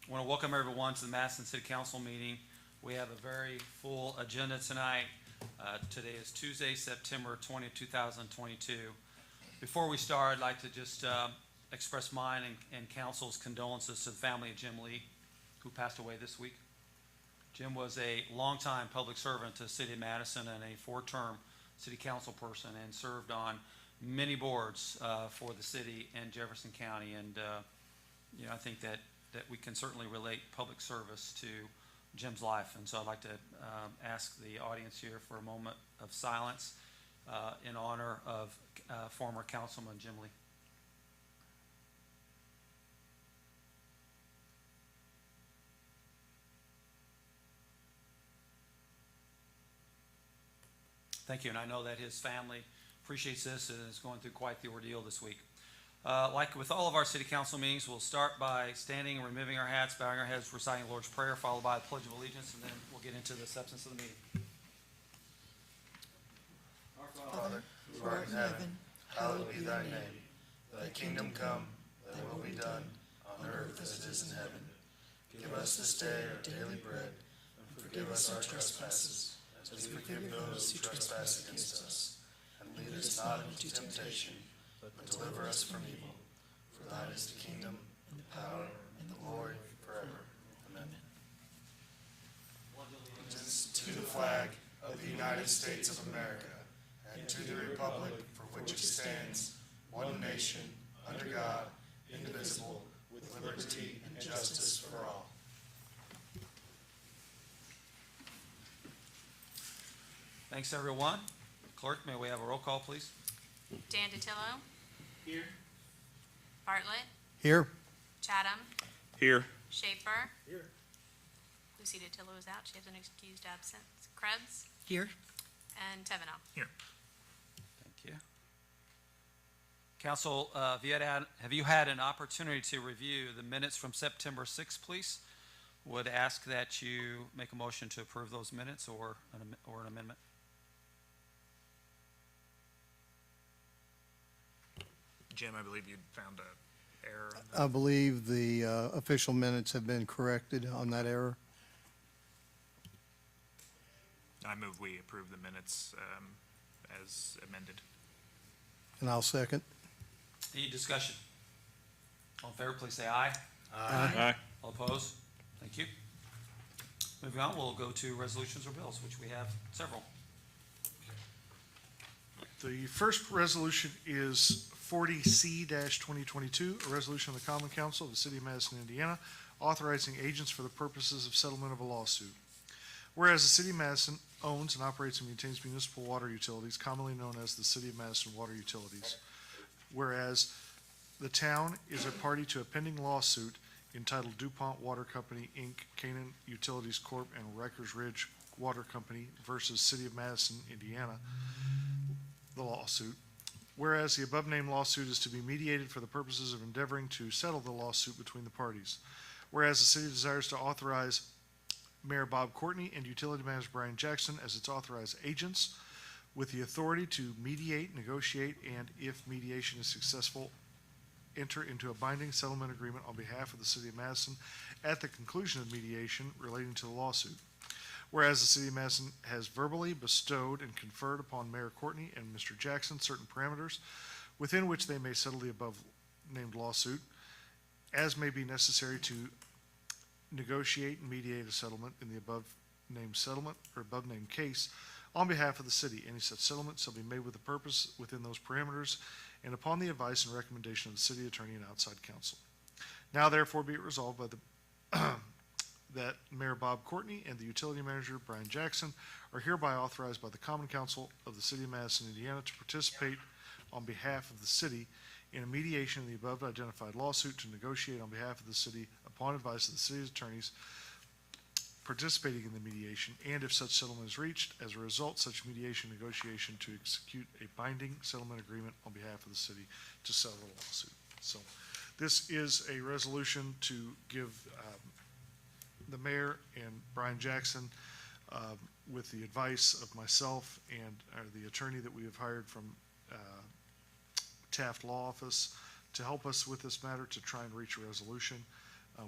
I want to welcome everyone to the Madison City Council meeting. We have a very full agenda tonight. Today is Tuesday, September 20th, 2022. Before we start, I'd like to just express mine and council's condolences to the family of Jim Lee, who passed away this week. Jim was a longtime public servant to the city of Madison and a four-term city council person, and served on many boards for the city and Jefferson County. And I think that we can certainly relate public service to Jim's life. And so I'd like to ask the audience here for a moment of silence in honor of former Councilman Jim Lee. Thank you, and I know that his family appreciates this and is going through quite the ordeal this week. Like with all of our city council meetings, we'll start by standing and removing our hats, bowing our heads, reciting the Lord's Prayer, followed by the Pledge of Allegiance, and then we'll get into the substance of the meeting. Our Father, who art in heaven, hallowed be thy name. Thy kingdom come, thy will be done, on earth as it is in heaven. Give us this day our daily bread, and forgive us our trespasses, as we forgive those who trespass against us. And lead us not into temptation, but deliver us from evil. For thine is the kingdom, and the power, and the glory, forever. Amen. Allegiance to the flag of the United States of America, and to the republic for which it stands, one nation, under God, indivisible, with liberty and justice for all. Thanks, everyone. Clerk, may we have a roll call, please? Dan Datillo. Here. Bartlett. Here. Chatham. Here. Schaefer. Here. Lucy Datillo is out. She has an excused absence. Krebs. Here. And Tevenow. Here. Thank you. Council, have you had an opportunity to review the minutes from September 6th, please? Would ask that you make a motion to approve those minutes or an amendment. Jim, I believe you found an error. I believe the official minutes have been corrected on that error. I move we approve the minutes as amended. And I'll second. Any discussion? All in favor, please say aye. Aye. All opposed? Thank you. Moving on, we'll go to resolutions or bills, which we have several. The first resolution is 40C-2022, a resolution of the Common Council of the City of Madison, Indiana, authorizing agents for the purposes of settlement of a lawsuit. Whereas the City of Madison owns and operates and maintains municipal water utilities, commonly known as the City of Madison Water Utilities. Whereas the town is a party to a pending lawsuit entitled DuPont Water Company, Inc., Canaan Utilities Corp., and Rikers Ridge Water Company versus City of Madison, Indiana, the lawsuit. Whereas the above-named lawsuit is to be mediated for the purposes of endeavoring to settle the lawsuit between the parties. Whereas the city desires to authorize Mayor Bob Courtney and Utility Manager Brian Jackson as its authorized agents with the authority to mediate, negotiate, and if mediation is successful, enter into a binding settlement agreement on behalf of the City of Madison at the conclusion of mediation relating to the lawsuit. Whereas the City of Madison has verbally bestowed and conferred upon Mayor Courtney and Mr. Jackson certain parameters within which they may settle the above-named lawsuit, as may be necessary to negotiate and mediate a settlement in the above-named settlement or above-named case on behalf of the city. Any such settlement shall be made with the purpose within those parameters and upon the advice and recommendation of the city attorney and outside counsel. Now therefore be it resolved by the that Mayor Bob Courtney and the Utility Manager Brian Jackson are hereby authorized by the Common Council of the City of Madison, Indiana to participate on behalf of the city in a mediation of the above identified lawsuit, to negotiate on behalf of the city upon advice of the city's attorneys participating in the mediation, and if such settlement is reached, as a result, such mediation negotiation to execute a binding settlement agreement on behalf of the city to settle the lawsuit. So this is a resolution to give the mayor and Brian Jackson, with the advice of myself and the attorney that we have hired from Taft Law Office, to help us with this matter to try and reach a resolution.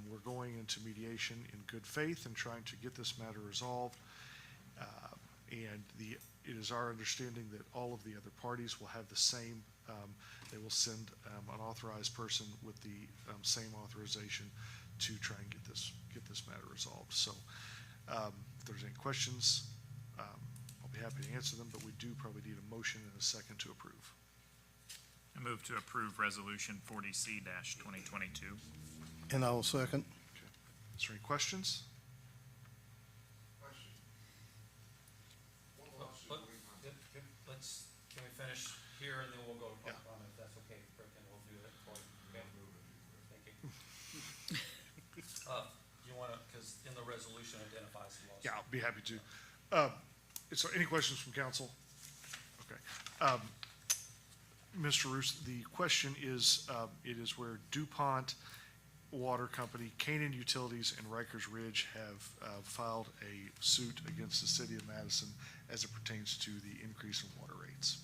We're going into mediation in good faith and trying to get this matter resolved. And it is our understanding that all of the other parties will have the same, they will send an authorized person with the same authorization to try and get this matter resolved. So if there's any questions, I'll be happy to answer them, but we do probably need a motion and a second to approve. I move to approve Resolution 40C 2022. And I will second. Okay. Is there any questions? Can we finish here and then we'll go to Yeah. public comment, if that's okay, Rick, and we'll do it for you, okay? Thank you. You wanna, cause in the resolution identifies the lawsuit. Yeah, I'll be happy to. So any questions from council? Okay. Mr. Roos, the question is, it is where DuPont Water Company, Canaan Utilities, and Rikers Ridge have filed a suit against the city of Madison as it pertains to the increase in water rates.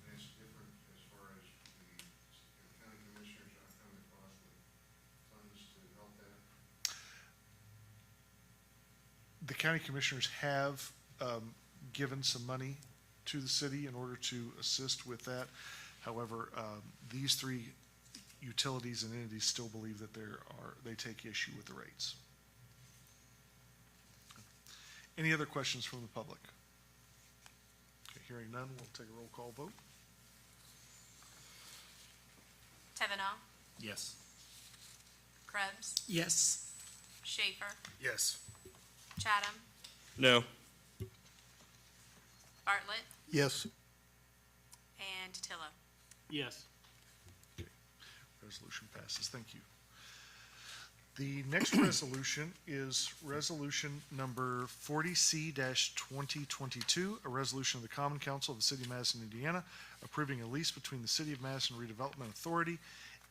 And it's different as far as the county commissioners not coming across with funds to help that. The county commissioners have given some money to the city in order to assist with that. However, these three utilities and entities still believe that they take issue with the rates. Any other questions from the public? Okay, hearing none, we'll take a roll call vote. Kavanaugh, Yes. Krebs, Yes. Schaefer, Yes. Chatham, No. Bartlett, Yes. and Tillo. Yes. Resolution passes. Thank you. The next resolution is resolution number 40C-2022, a resolution of the Common Council of the City of Madison, Indiana, approving a lease between the City of Madison Redevelopment Authority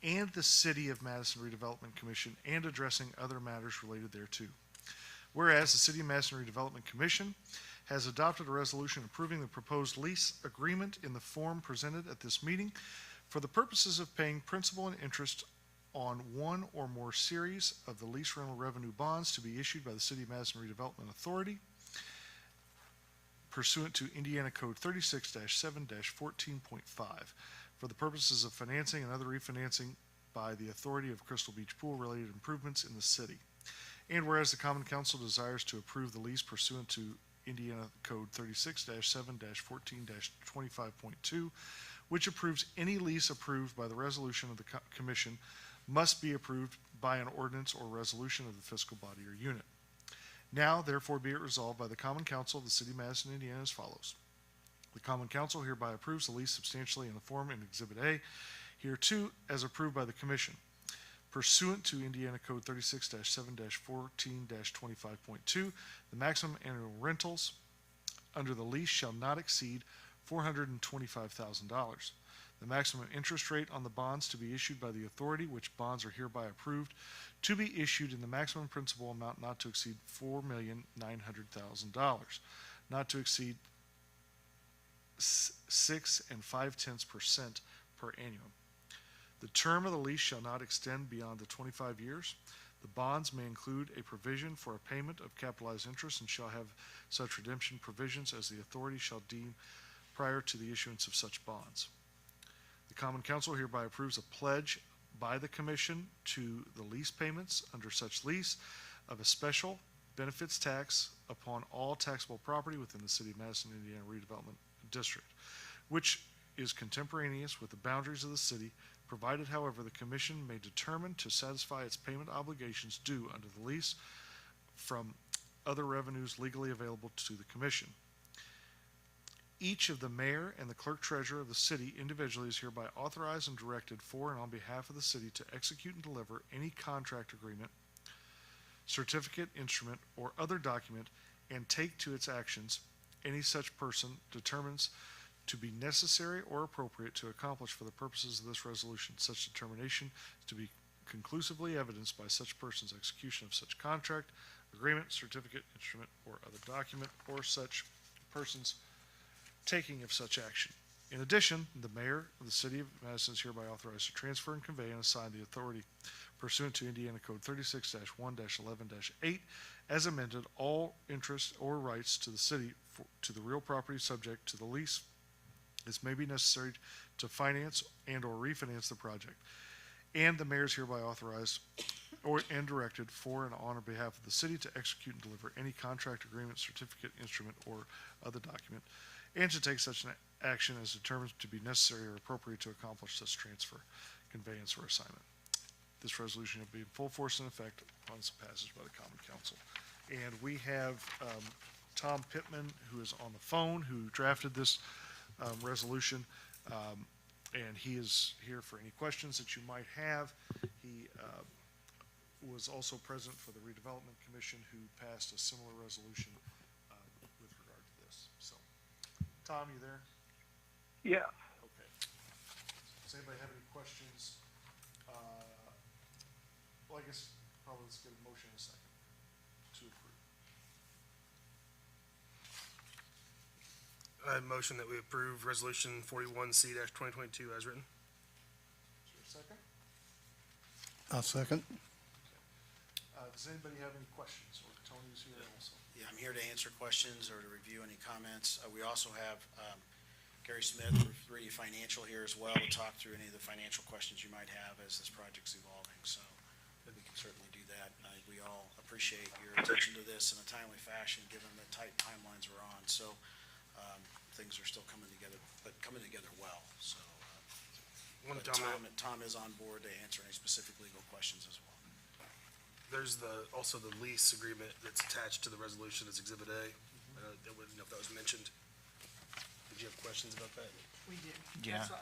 and the City of Madison Redevelopment Commission and addressing other matters related thereto. Whereas the City of Madison Redevelopment Commission has adopted a resolution approving the proposed lease agreement in the form presented at this meeting for the purposes of paying principal and interest on one or more series of the lease rental revenue bonds to be issued by the City of Madison Redevelopment Authority pursuant to Indiana Code 36-7-14.5 for the purposes of financing and other refinancing by the authority of Crystal Beach Pool related improvements in the city. And whereas the Common Council desires to approve the lease pursuant to Indiana Code 36-7-14-25.2, which approves any lease approved by the resolution of the commission must be approved by an ordinance or resolution of the fiscal body or unit. Now, therefore, be it resolved by the Common Council of the City of Madison, Indiana as follows. The Common Council hereby approves the lease substantially in the form in Exhibit A, hereto as approved by the commission. Pursuant to Indiana Code 36-7-14-25.2, the maximum annual rentals under the lease shall not exceed $425,000. The maximum interest rate on the bonds to be issued by the authority, which bonds are hereby approved, to be issued in the maximum principal amount not to exceed $4,900,000, not to exceed 6 5/10% per annum. The term of the lease shall not extend beyond the 25 years. The bonds may include a provision for a payment of capitalized interest and shall have such redemption provisions as the authority shall deem prior to the issuance of such bonds. The Common Council hereby approves a pledge by the Commission to the lease payments under such lease of a special benefits tax upon all taxable property within the City of Madison, Indiana Redevelopment District, which is contemporaneous with the boundaries of the city, provided, however, the Commission may determine to satisfy its payment obligations due under the lease from other revenues legally available to the Commission. Each of the mayor and the clerk treasurer of the city individually is hereby authorized and directed for and on behalf of the city to execute and deliver any contract agreement, certificate, instrument, or other document, and take to its actions any such person determines to be necessary or appropriate to accomplish for the purposes of this resolution. Such determination is to be conclusively evidenced by such person's execution of such contract, agreement, certificate, instrument, or other document, or such person's taking of such action. In addition, the mayor of the city of Madison is hereby authorized to transfer and convey and assign the authority pursuant to Indiana Code 36-1-11-8 as amended all interests or rights to the city to the real property subject to the lease as may be necessary to finance and or refinance the project. And the mayor is hereby authorized and directed for and on behalf of the city to execute and deliver any contract, agreement, certificate, instrument, or other document, and to take such an action as determined to be necessary or appropriate to accomplish such transfer, conveyance, or assignment. This resolution will be in full force and effect upon its passage by the Common Council. And we have Tom Pittman, who is on the phone, who drafted this resolution, and he is here for any questions that you might have. He was also present for the redevelopment commission, who passed a similar resolution with regard to this. So, Tom, you there? Yeah. Okay. Does anybody have any questions? Well, I guess probably let's get a motion in a second to approve. I motion that we approve resolution 41C-2022 as written. Is there a second? I'll second. Does anybody have any questions? Or Tony's here also. Yeah, I'm here to answer questions or to review any comments. We also have Gary Smith, Reedy Financial, here as well to talk through any of the financial questions you might have as this project's evolving. So we can certainly do that. We all appreciate your attention to this in a timely fashion, given the tight timelines we're on. So things are still coming together, but coming together well. So but Tom is on board to answer any specific legal questions as well. There's also the lease agreement that's attached to the resolution as Exhibit A. I wouldn't know if that was mentioned. Did you have questions about that? We did. Yeah. That's what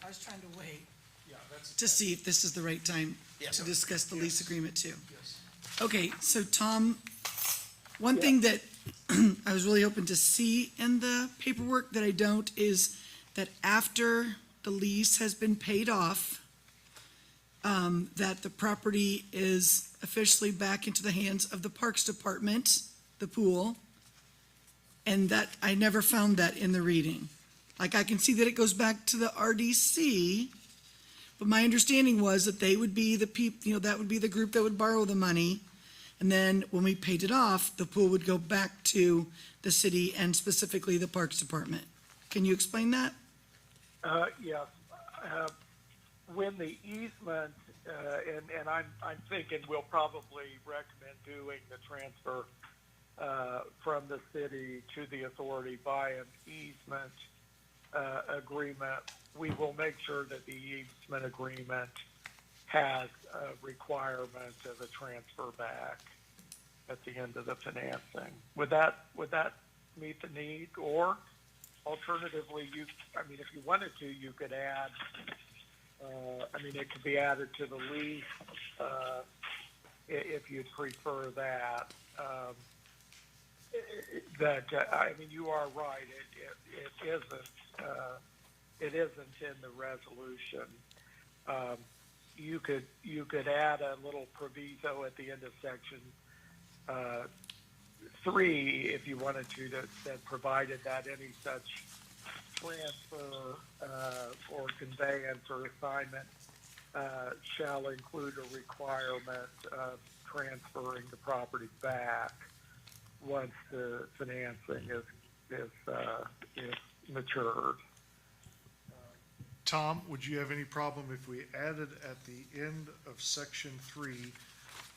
I was trying to wait Yeah, that's. to see if this is the right time Yes. to discuss the lease agreement too. Yes. Okay, so Tom, one thing that I was really hoping to see in the paperwork that I don't is that after the lease has been paid off, that the property is officially back into the hands of the Parks Department, the pool, and that, I never found that in the reading. Like, I can see that it goes back to the RDC, but my understanding was that they would be the that would be the group that would borrow the money, and then when we paid it off, the pool would go back to the city and specifically the Parks Department. Can you explain that? Yes. When the easement, and I'm thinking we'll probably recommend doing the transfer from the city to the authority by an easement agreement. We will make sure that the easement agreement has a requirement of a transfer back at the end of the financing. Would that meet the need? Or alternatively, if you wanted to, you could add, it could be added to the lease if you'd prefer that. You are right. It isn't in the resolution. You could add a little proviso at the end of section 3 if you wanted to, that provided that any such transfer or conveyance or assignment shall include a requirement of transferring the property back once the financing is matured. Tom, would you have any problem if we added at the end of section 3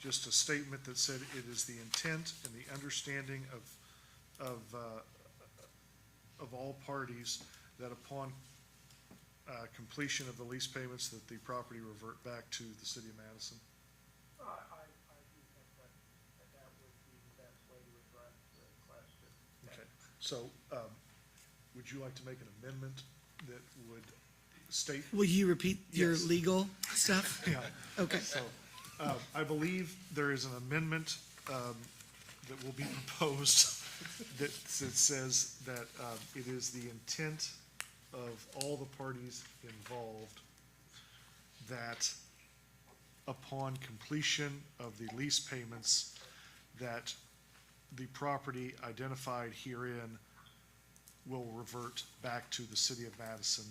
just a statement that said it is the intent and the understanding of all parties that upon completion of the lease payments that the property revert back to the city of Madison? I do think that would be the best way to address the question. Okay, so would you like to make an amendment that would state? Will you repeat your Yes. legal stuff? Yeah. Okay. So, I believe there is an amendment that will be proposed that says that it is the intent of all the parties involved that upon completion of the lease payments, that the property identified herein will revert back to the city of Madison.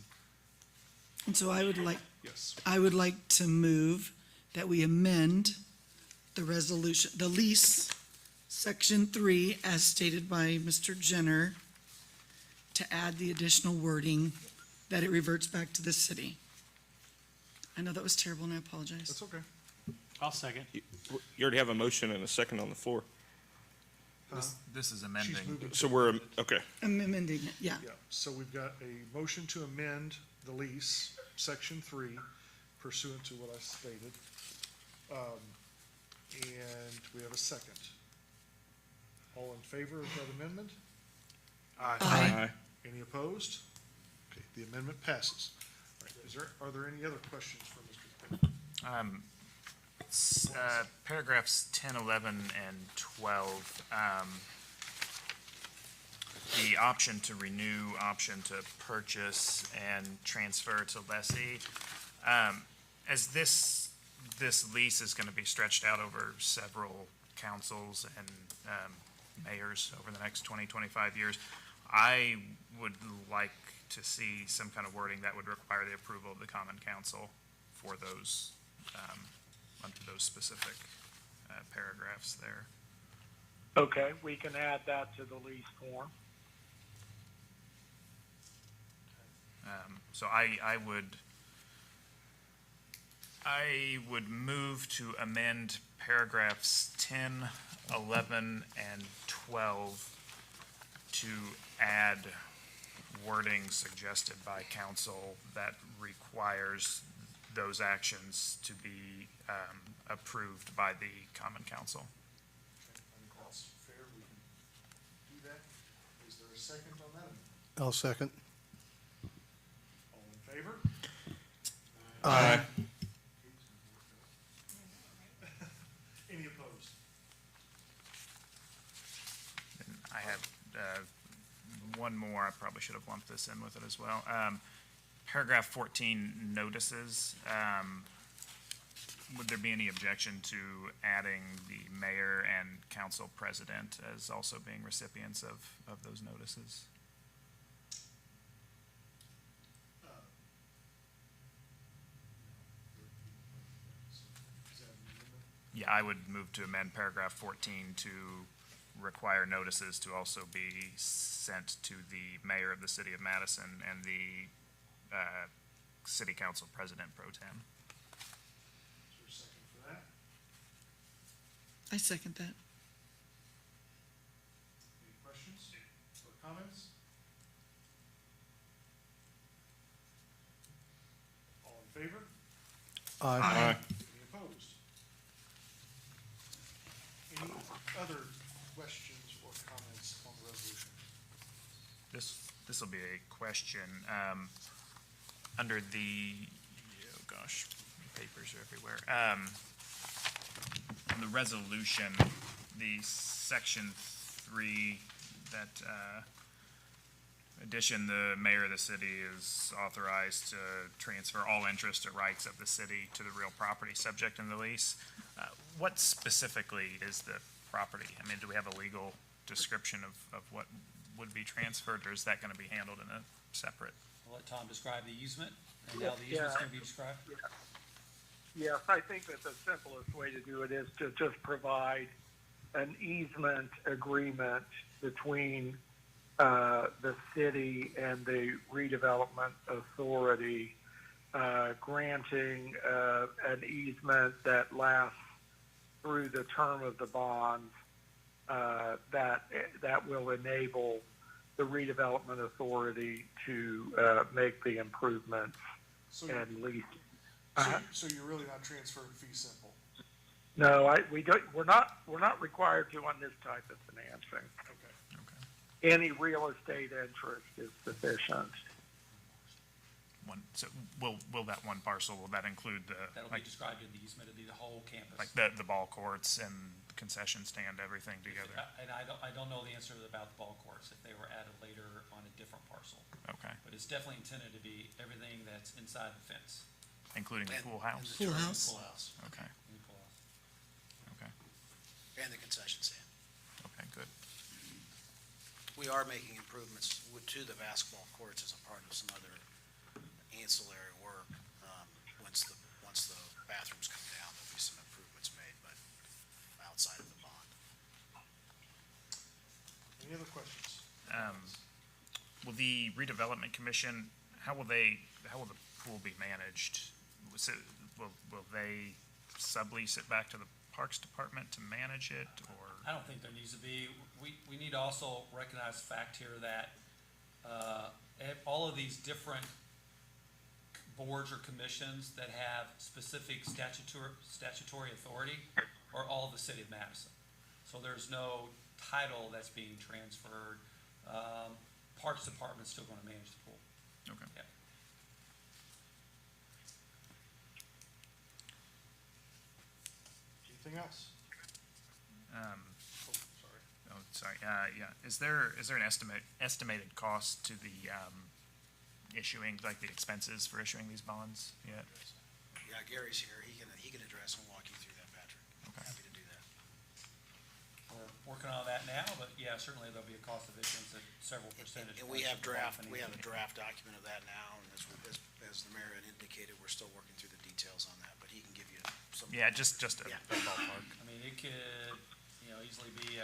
And so I would Yes. like to move that we amend the resolution, the lease, section 3, as stated by Mr. Jenner, to add the additional wording that it reverts back to the city. I know that was terrible, and I apologize. That's okay. I'll second. You already have a motion and a second on the floor. This is She's amending. moving. So we're, okay. I'm amending it, yeah. Yeah, so we've got a motion to amend the lease, section 3, pursuant to what I stated. And we have a second. All in favor of that amendment? Aye. Any opposed? Okay, the amendment passes. All right, are there any other questions for Mr. Quinn? Paragraphs 10, 11, and 12, the option to renew, option to purchase, and transfer to lessee. As this lease is going to be stretched out over several councils and mayors over the next 20, 25 years, I would like to see some kind of wording that would require the approval of the common council for those, under those specific paragraphs there. Okay, we can add that to the lease form. So I would move to amend paragraphs 10, 11, and 12 to add wording suggested by council that requires those actions to be approved by the common council. I think that's fair, we can do that. Is there a second on that? I'll second. All in favor? Aye. Any opposed? And I have one more, I probably should have lumped this in with it as well. Paragraph 14, notices. Would there be any objection to adding the mayor and council president as also being recipients of those notices? Yeah, I would move to amend paragraph 14 to require notices to also be sent to the mayor of the city of Madison and the city council president pro tem. Is there a second for that? I second that. Any questions or comments? All in favor? Aye. Any opposed? Any other questions or comments on the resolution? This will be a question. Under the, oh gosh, papers are everywhere. On the resolution, the section 3, that addition, the mayor of the city is authorized to transfer all interest or rights of the city to the real property subject in the lease. What specifically is the property? I mean, do we have a legal description of what would be transferred, or is that going to be handled in a separate? I'll let Tom describe the easement, and how the easement's going to be described. Yes, I think that the simplest way to do it is to just provide an easement agreement between the city and the redevelopment authority, granting an easement that lasts through the term of the bonds, that will enable the redevelopment authority to make the improvements So, and lease. so you're really not transferring fee simple? No, we're not required to on this type of financing. Okay. Any real estate interest is sufficient. So will that one parcel, will that include That'll be described in the easement, it'll be the whole campus. like the ball courts and concession stand, everything together? And I don't know the answer about the ball courts, if they were added later on a different parcel. Okay, But it's definitely intended to be everything that's inside the fence. including the pool house? Pool house. Pool house, Okay, in the pool house. okay, and the concession stand. okay, good. we are making improvements to the basketball courts as a part of some other ancillary work. Once the bathrooms come down, there'll be some improvements made, but outside of the bond. Any other questions? Will the redevelopment commission, how will the pool be managed? Will they sublease it back to the Parks Department to manage it, or? I don't think there needs to be. We need to also recognize the fact here that all of these different boards or commissions that have specific statutory authority are all the city of Madison. So there's no title that's being transferred. Parks Department's still going to manage the pool. Okay. Yeah. Anything else? Sorry, yeah, is there an estimated cost to the, issuing, like the expenses for issuing these bonds yet? Yeah, Gary's here. He can address and walk you through that, Patrick. Okay. Happy to do that. We're working on that now, but yeah, certainly there'll be a cost of issuance at several percentage. And we points have of the bond we have a financing. draft document of that now, and as the mayor had indicated, we're still working through the details on that, but he can give you some. Yeah, just a Yeah. ballpark. I mean, it could, easily be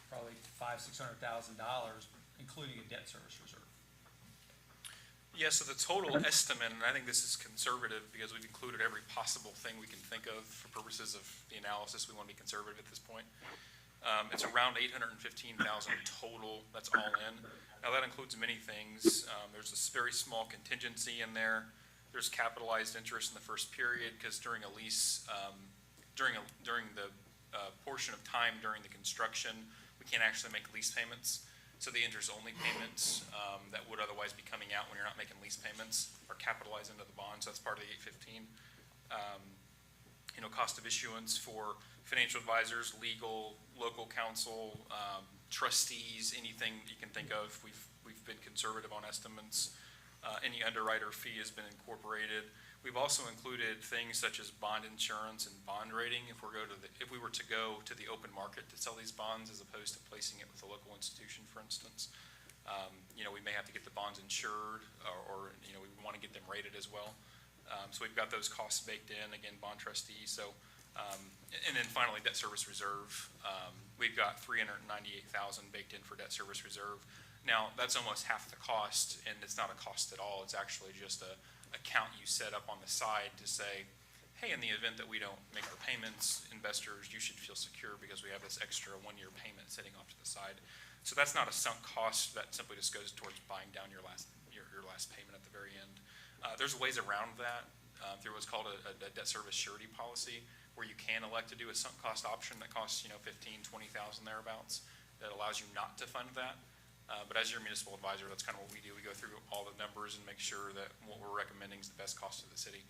probably $500,000-$600,000, including a debt service reserve. Yeah, so the total estimate, and I think this is conservative because we've included every possible thing we can think of for purposes of the analysis. We want to be conservative at this point. It's around $815,000 total, that's all in. Now, that includes many things. There's this very small contingency in there. There's capitalized interest in the first period, because during a lease, during the portion of time during the construction, we can't actually make lease payments. So the interest-only payments that would otherwise be coming out when you're not making lease payments are capitalized into the bond, so that's part of the 815. Cost of issuance for financial advisors, legal, local counsel, trustees, anything you can think of. We've been conservative on estimates. Any underwriter fee has been incorporated. We've also included things such as bond insurance and bond rating. If we were to go to the open market to sell these bonds as opposed to placing it with a local institution, for instance, we may have to get the bonds insured, or we want to get them rated as well. So we've got those costs baked in, again, bond trustees. So, and then finally, debt service reserve. We've got $398,000 baked in for debt service reserve. Now, that's almost half the cost, and it's not a cost at all. It's actually just a account you set up on the side to say, hey, in the event that we don't make our payments, investors, you should feel secure because we have this extra one-year payment sitting off to the side. So that's not a sunk cost. That simply just goes towards buying down your last payment at the very end. There's ways around that through what's called a debt service surety policy, where you can elect to do a sunk cost option that costs $15,000, $20,000 thereabouts. That allows you not to fund that. But as your municipal advisor, that's kind of what we do. We go through all the numbers and make sure that what we're recommending is the best cost to the city.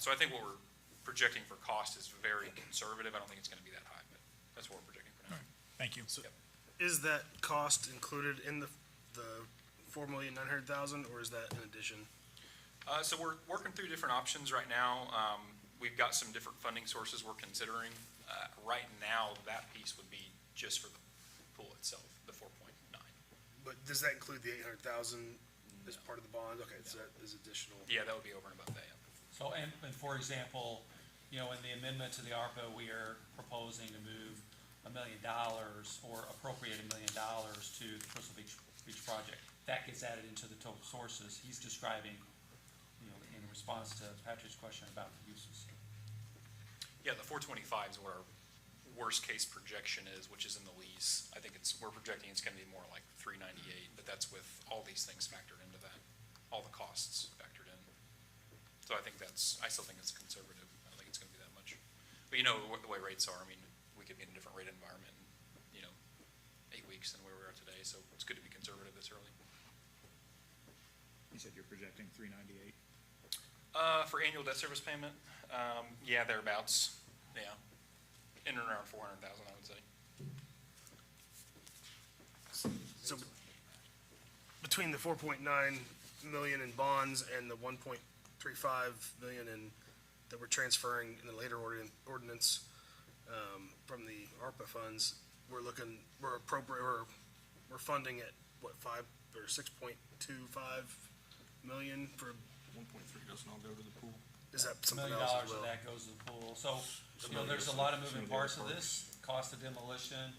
So I think what we're projecting for cost is very conservative. I don't think it's going to be that high, but that's what we're projecting for now. Thank you. So is that cost included in the $4,900,000, or is that in addition? So we're working through different options right now. We've got some different funding sources we're considering. Right now, that piece would be just for the pool itself, the 4.9. But does that include the $800,000 as part of the bond? Okay, so that is additional. Yeah, that would be over and above that, yeah. So, and for example, in the amendment to the ARPA, we are proposing to move $1 million or appropriate $1 million to the Crystal Beach project. That gets added into the total sources he's describing, in response to Patrick's question about the uses. Yeah, the 425 is what our worst case projection is, which is in the lease. I think we're projecting it's going to be more like 398, but that's with all these things factored into that, all the costs factored in. So I still think it's conservative. I don't think it's going to be that much. But the way rates are, we could be in a different rate environment in, 8 weeks than where we are today, so it's good to be conservative this early. You said you're projecting 398? For annual debt service payment, yeah, thereabouts, yeah. In and around 400,000, I would say. So between the 4.9 million in bonds and the 1.35 million that we're transferring in the later ordinance from the ARPA funds, we're funding at, what, 6.25 million for, 1.3 doesn't all go to the pool. is that $1 something million else as of well? that goes to the pool. So, there's a lot of moving parts of this, cost of demolition,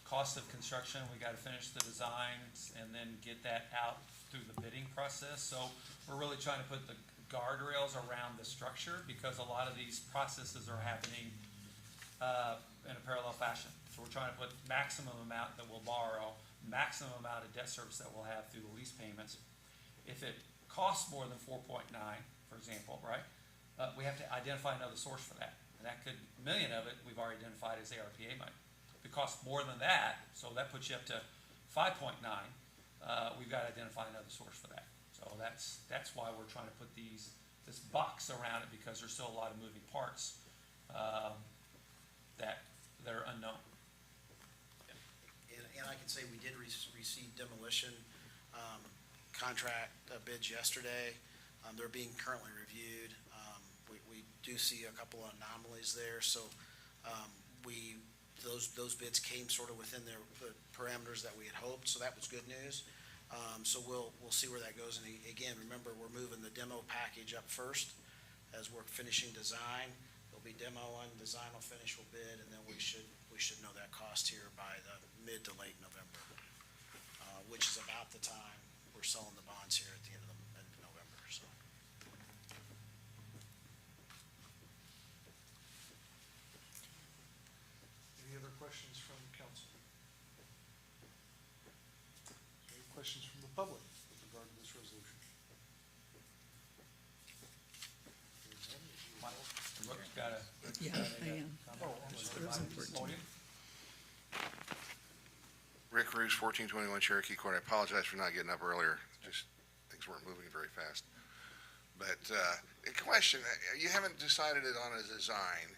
cost of construction, we gotta finish the designs and then get that out through the bidding process. So we're really trying to put the guardrails around the structure because a lot of these processes are happening in a parallel fashion. So we're trying to put maximum amount that we'll borrow, maximum amount of debt service that we'll have through the lease payments. If it costs more than 4.9, for example, right, we have to identify another source for that. And that could, $1 million of it, we've already identified as ARPA money. If it costs more than that, so that puts you up to 5.9, we've got to identify another source for that. So that's why we're trying to put this box around it, because there's still a lot of moving parts that are unknown. And I can say we did receive demolition contract bids yesterday. They're being currently reviewed. We do see a couple of anomalies there, so those bids came sort of within the parameters that we had hoped, so that was good news. So we'll see where that goes. And again, remember, we're moving the demo package up first as we're finishing design. There'll be demo and design will finish, we'll bid, and then we should know that cost here by the mid to late November, which is about the time we're selling the bonds here at the end of November, so. Any other questions from council? Any questions from the public with regard to this resolution? Brooke's got Yeah, I am. It was important to me. Rick Roos, 1421 Cherokee Court. I apologize for not getting up earlier. Just things weren't moving very fast. But a question, you haven't decided it on a design.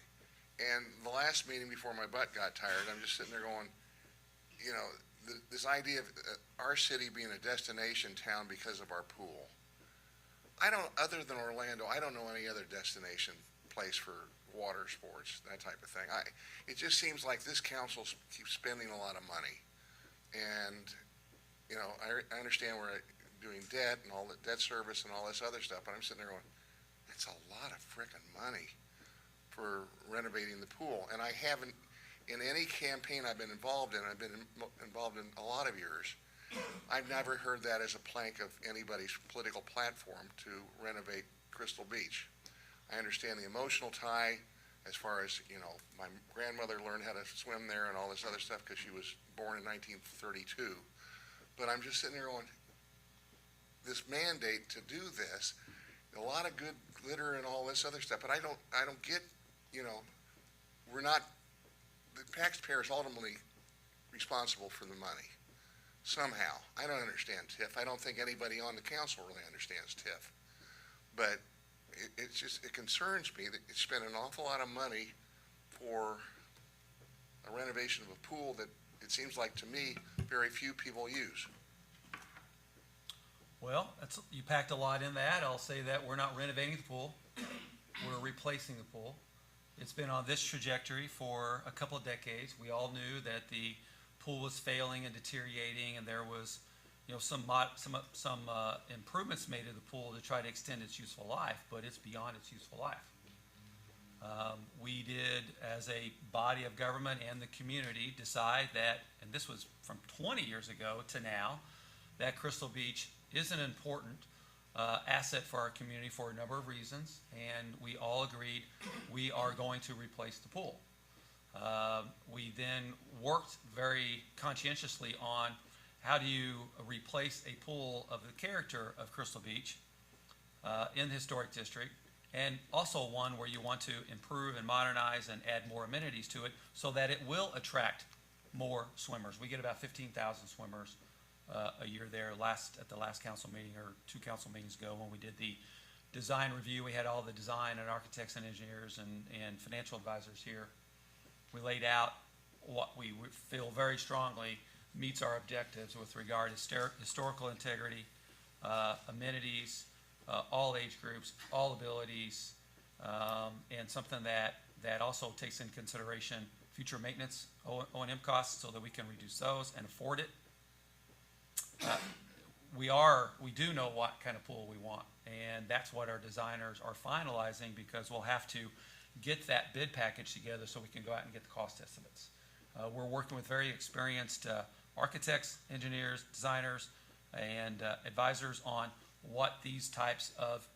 And the last meeting before my butt got tired, I'm just sitting there going, you know, this idea of our city being a destination town because of our pool. Other than Orlando, I don't know any other destination place for water sports, that type of thing. It just seems like this council keeps spending a lot of money. And, you know, I understand we're doing debt and all the debt service and all this other stuff, but I'm sitting there going, it's a lot of frickin' money for renovating the pool. And I haven't, in any campaign I've been involved in, I've been involved in a lot of years, I've never heard that as a plank of anybody's political platform to renovate Crystal Beach. I understand the emotional tie as far as, you know, my grandmother learned how to swim there and all this other stuff because she was born in 1932. But I'm just sitting there going, this mandate to do this, a lot of good glitter and all this other stuff, but I don't get, you know, the taxpayer is ultimately responsible for the money. Somehow. I don't understand TIF. I don't think anybody on the council really understands TIF. But it concerns me that you spend an awful lot of money for a renovation of a pool that it seems like, to me, very few people use. Well, you packed a lot in that. I'll say that we're not renovating the pool. We're replacing the pool. It's been on this trajectory for a couple of decades. We all knew that the pool was failing and deteriorating, and there was, you know, some improvements made to the pool to try to extend its useful life, but it's beyond its useful life. We did, as a body of government and the community, decide that, and this was from 20 years ago to now, that Crystal Beach is an important asset for our community for a number of reasons, and we all agreed we are going to replace the pool. We then worked very conscientiously on how do you replace a pool of the character of Crystal Beach in the historic district, and also one where you want to improve and modernize and add more amenities to it so that it will attract more swimmers. We get about 15,000 swimmers a year there. At the last council meeting, or 2 council meetings ago, when we did the design review, we had all the design and architects and engineers and financial advisors here. We laid out what we feel very strongly meets our objectives with regard to historical integrity, amenities, all age groups, all abilities, and something that also takes into consideration future maintenance O&M costs so that we can reduce those and afford it. We do know what kind of pool we want, and that's what our designers are finalizing, because we'll have to get that bid package together so we can go out and get the cost estimates. We're working with very experienced architects, engineers, designers, and advisors on what these types of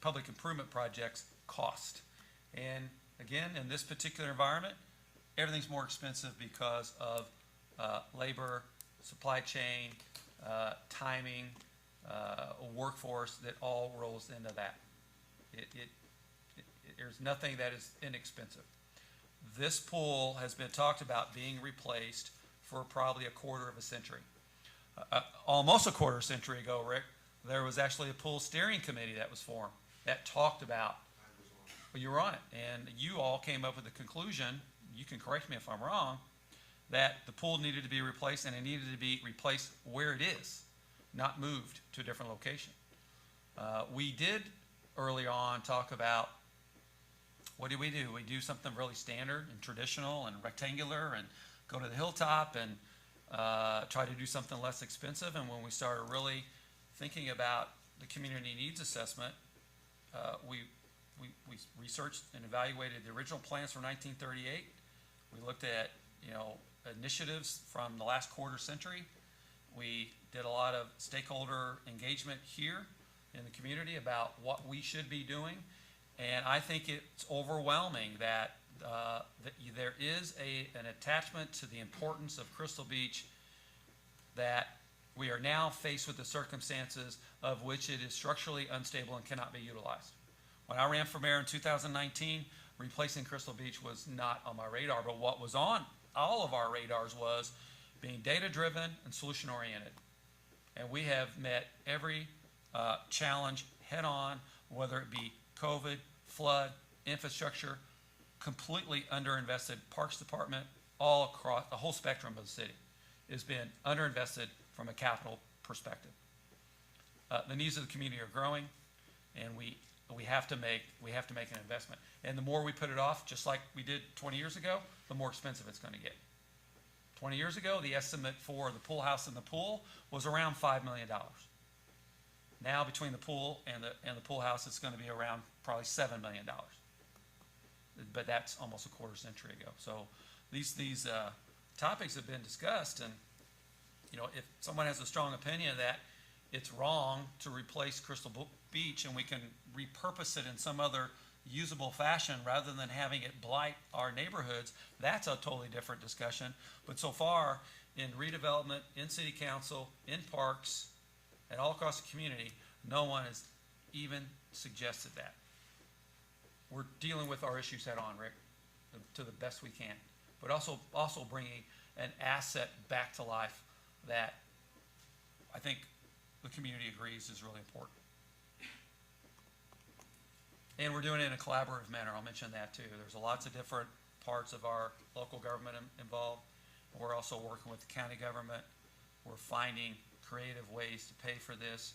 public improvement projects cost. And again, in this particular environment, everything's more expensive because of labor, supply chain, timing, workforce, that all rolls into that. There's nothing that is inexpensive. This pool has been talked about being replaced for probably a quarter of a century. Almost a quarter century ago, Rick, there was actually a pool steering committee that was formed that talked about, well, you were on it, and you all came up with the conclusion, you can correct me if I'm wrong, that the pool needed to be replaced, and it needed to be replaced where it is, not moved to a different location. We did early on talk about, what do? We do something really standard and traditional and rectangular and go to the hilltop and try to do something less expensive. And when we started really thinking about the community needs assessment, we researched and evaluated the original plans from 1938. We looked at, initiatives from the last quarter century. We did a lot of stakeholder engagement here in the community about what we should be doing. And I think it's overwhelming that there is an attachment to the importance of Crystal Beach, that we are now faced with the circumstances of which it is structurally unstable and cannot be utilized. When I ran for mayor in 2019, replacing Crystal Beach was not on my radar, but what was on all of our radars was being data-driven and solution-oriented. And we have met every challenge head-on, whether it be COVID, flood, infrastructure, completely underinvested. Parks Department, all across the whole spectrum of the city, has been underinvested from a capital perspective. The needs of the community are growing, and we have to make an investment. And the more we put it off, just like we did 20 years ago, the more expensive it's going to get. 20 years ago, the estimate for the pool house and the pool was around $5 million. Now, between the pool and the pool house, it's going to be around probably $7 million. But that's almost a quarter century ago. So these topics have been discussed, and if someone has a strong opinion that it's wrong to replace Crystal Beach and we can repurpose it in some other usable fashion rather than having it blight our neighborhoods, that's a totally different discussion. But so far, in redevelopment, in city council, in parks, and all across the community, no one has even suggested that. We're dealing with our issues head on, Rick, to the best we can, but also bringing an asset back to life that I think the community agrees is really important. And we're doing it in a collaborative manner. I'll mention that too. There's lots of different parts of our local government involved. We're also working with the county government. We're finding creative ways to pay for this.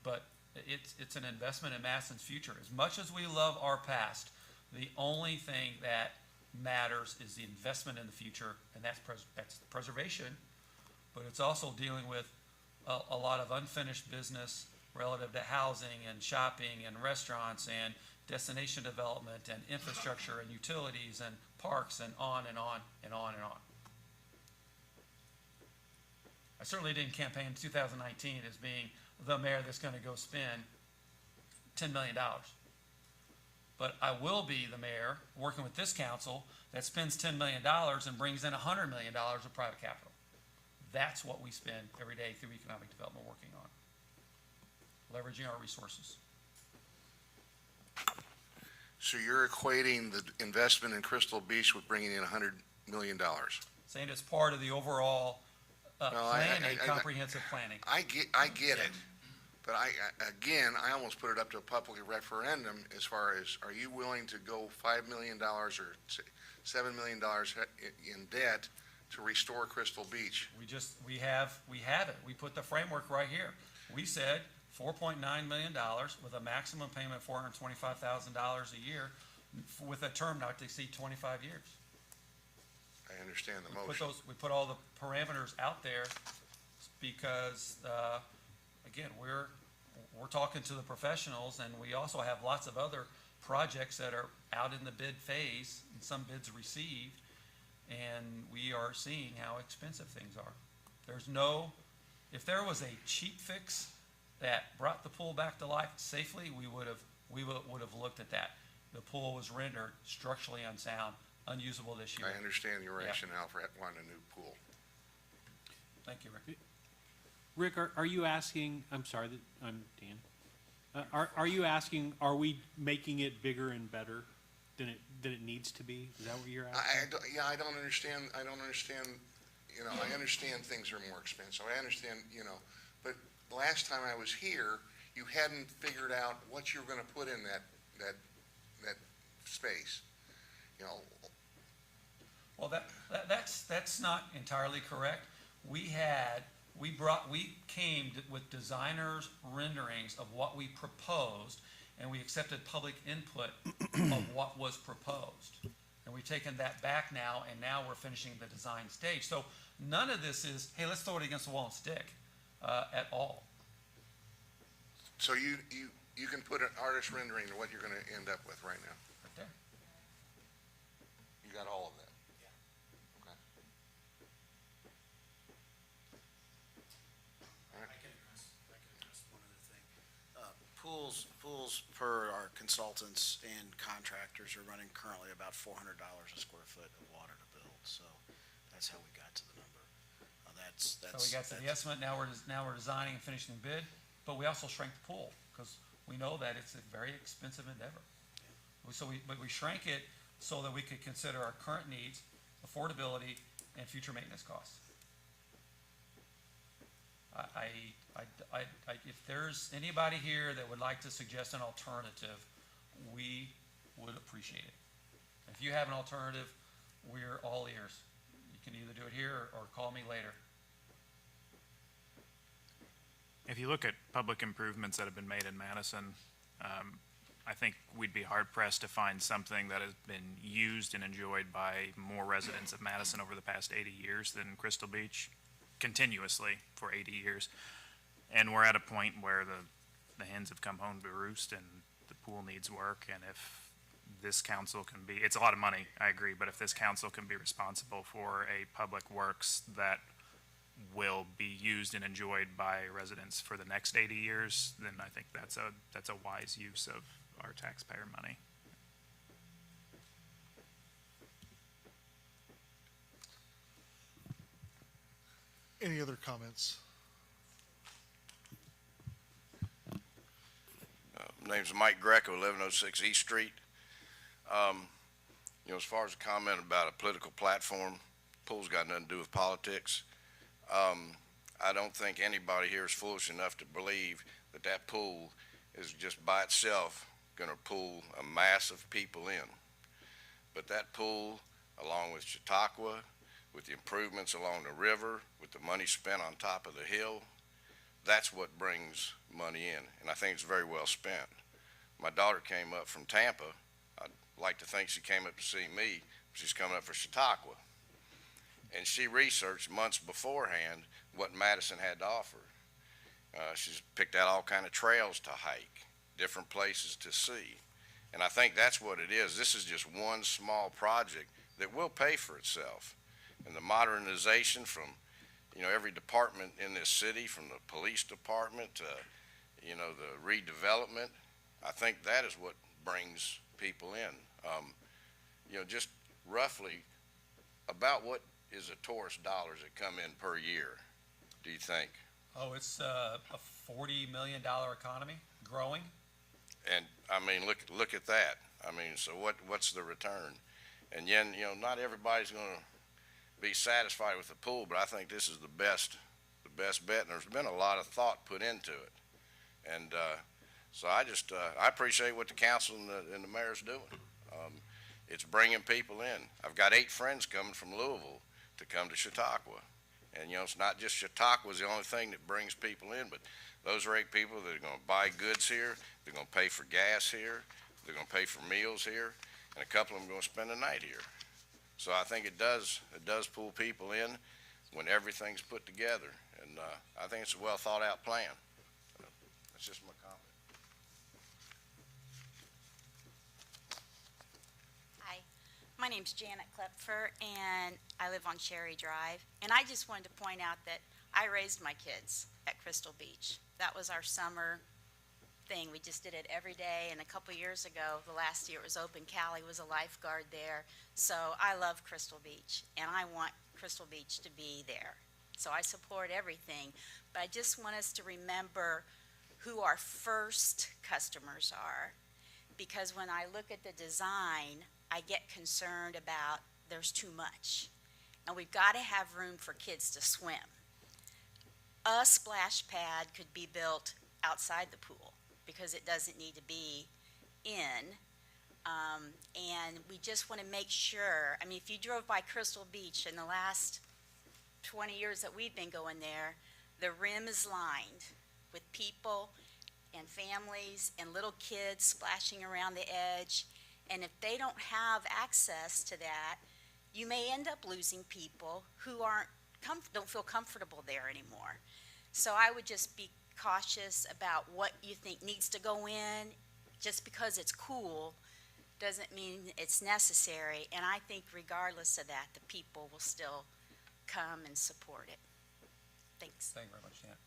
But it's an investment in Madison's future. As much as we love our past, the only thing that matters is the investment in the future, and that's preservation. But it's also dealing with a lot of unfinished business relative to housing and shopping and restaurants and destination development and infrastructure and utilities and parks and on and on and on and on. I certainly didn't campaign in 2019 as being the mayor that's going to go spend $10 million. But I will be the mayor working with this council that spends $10 million and brings in $100 million of private capital. That's what we spend every day through economic development working on, leveraging our resources. So you're equating the investment in Crystal Beach with bringing in $100 million? Saying it's part of the overall comprehensive planning. I get it, but I almost put it up to a public referendum as far as, are you willing to go $5 million or $7 million in debt to restore Crystal Beach? We have it. We put the framework right here. We said $4.9 million with a maximum payment of $425,000 a year with a term not to exceed 25 years. I understand the We motion. we put all the parameters out there because, again, we're talking to the professionals, and we also have lots of other projects that are out in the bid phase, and some bids received, and we are seeing how expensive things are. If there was a cheap fix that brought the pool back to life safely, we would have looked at that. The pool was rendered structurally unsound, unusable this year. I understand your Yeah. rationale for wanting a new pool. Thank you, Rick. Rick, are you asking, I'm sorry, I'm Dan. Are you asking, are we making it bigger and better than it needs to be? Is that what you're asking? I don't understand, I understand things are more expensive, I understand, but last time I was here, you hadn't figured out what you were gonna put in that space, Well, that's not entirely correct. We came with designers' renderings of what we proposed, and we accepted public input of what was proposed. And we've taken that back now, and now we're finishing the design stage. So none of this is, hey, let's throw it against the wall and stick, at all. So you can put an artist rendering of what you're gonna end up with right now. Right there. You got all of that? I can address one other thing. Pools per our consultants and contractors are running currently about $400 a square foot of water to build, so that's how we got to the number. So we got to the estimate, now we're designing and finishing the bid, but we also shrank the pool, because we know that it's a very expensive endeavor. But we shrank it so that we could consider our current needs, affordability, and future maintenance costs. If there's anybody here that would like to suggest an alternative, we would appreciate it. If you have an alternative, we're all ears. You can either do it here or call me later. If you look at public improvements that have been made in Madison, I think we'd be hard pressed to find something that has been used and enjoyed by more residents of Madison over the past 80 years than Crystal Beach, continuously for 80 years. And we're at a point where the hens have come home to roost and the pool needs work. And if this council can be, it's a lot of money, I agree, but if this council can be responsible for a public works that will be used and enjoyed by residents for the next 80 years, then I think that's a wise use of our taxpayer money. Any other comments? My name's Mike Greco, 1106 East Street. As far as a comment about a political platform, pool's got nothing to do with politics. I don't think anybody here is foolish enough to believe that that pool is just by itself going to pull a mass of people in. But that pool, along with Chautauqua, with the improvements along the river, with the money spent on top of the hill, that's what brings money in, and I think it's very well spent. My daughter came up from Tampa. I'd like to think she came up to see me. She's coming up for Chautauqua. And she researched months beforehand what Madison had to offer. She's picked out all kind of trails to hike, different places to see. And I think that's what it is. This is just one small project that will pay for itself. And the modernization from, every department in this city, from the police department to, the redevelopment, I think that is what brings people in. Just roughly, about what is the tourist dollars that come in per year, do you think? Oh, it's a $40 million economy, growing. And, look at that. So what's the return? And then, not everybody's gonna be satisfied with the pool, but I think this is the best bet, and there's been a lot of thought put into it. And, so I appreciate what the council and the mayor's doing. It's bringing people in. I've got 8 friends coming from Louisville to come to Chautauqua. And, it's not just Chautauqua is the only thing that brings people in, but those are 8 people that are going to buy goods here. They're going to pay for gas here. They're going to pay for meals here. And a couple of them are going to spend the night here. So I think it does pull people in when everything's put together. And, I think it's a well thought out plan. That's just my comment. Hi, my name's Janet Klepfer, and I live on Cherry Drive. And I just wanted to point out that I raised my kids at Crystal Beach. That was our summer thing. We just did it every day. And a couple years ago, the last year it was open, Callie was a lifeguard there. So I love Crystal Beach, and I want Crystal Beach to be there. So I support everything. But I just want us to remember who our first customers are. Because when I look at the design, I get concerned about there's too much. And we've got to have room for kids to swim. A splash pad could be built outside the pool because it doesn't need to be in. And we just want to make sure, I mean, if you drove by Crystal Beach in the last 20 years that we've been going there, the rim is lined with people and families and little kids splashing around the edge. And if they don't have access to that, you may end up losing people who don't feel comfortable there anymore. So I would just be cautious about what you think needs to go in. Just because it's cool doesn't mean it's necessary. And I think regardless of that, the people will still come and support it. Thanks. Thank you very much, Janet.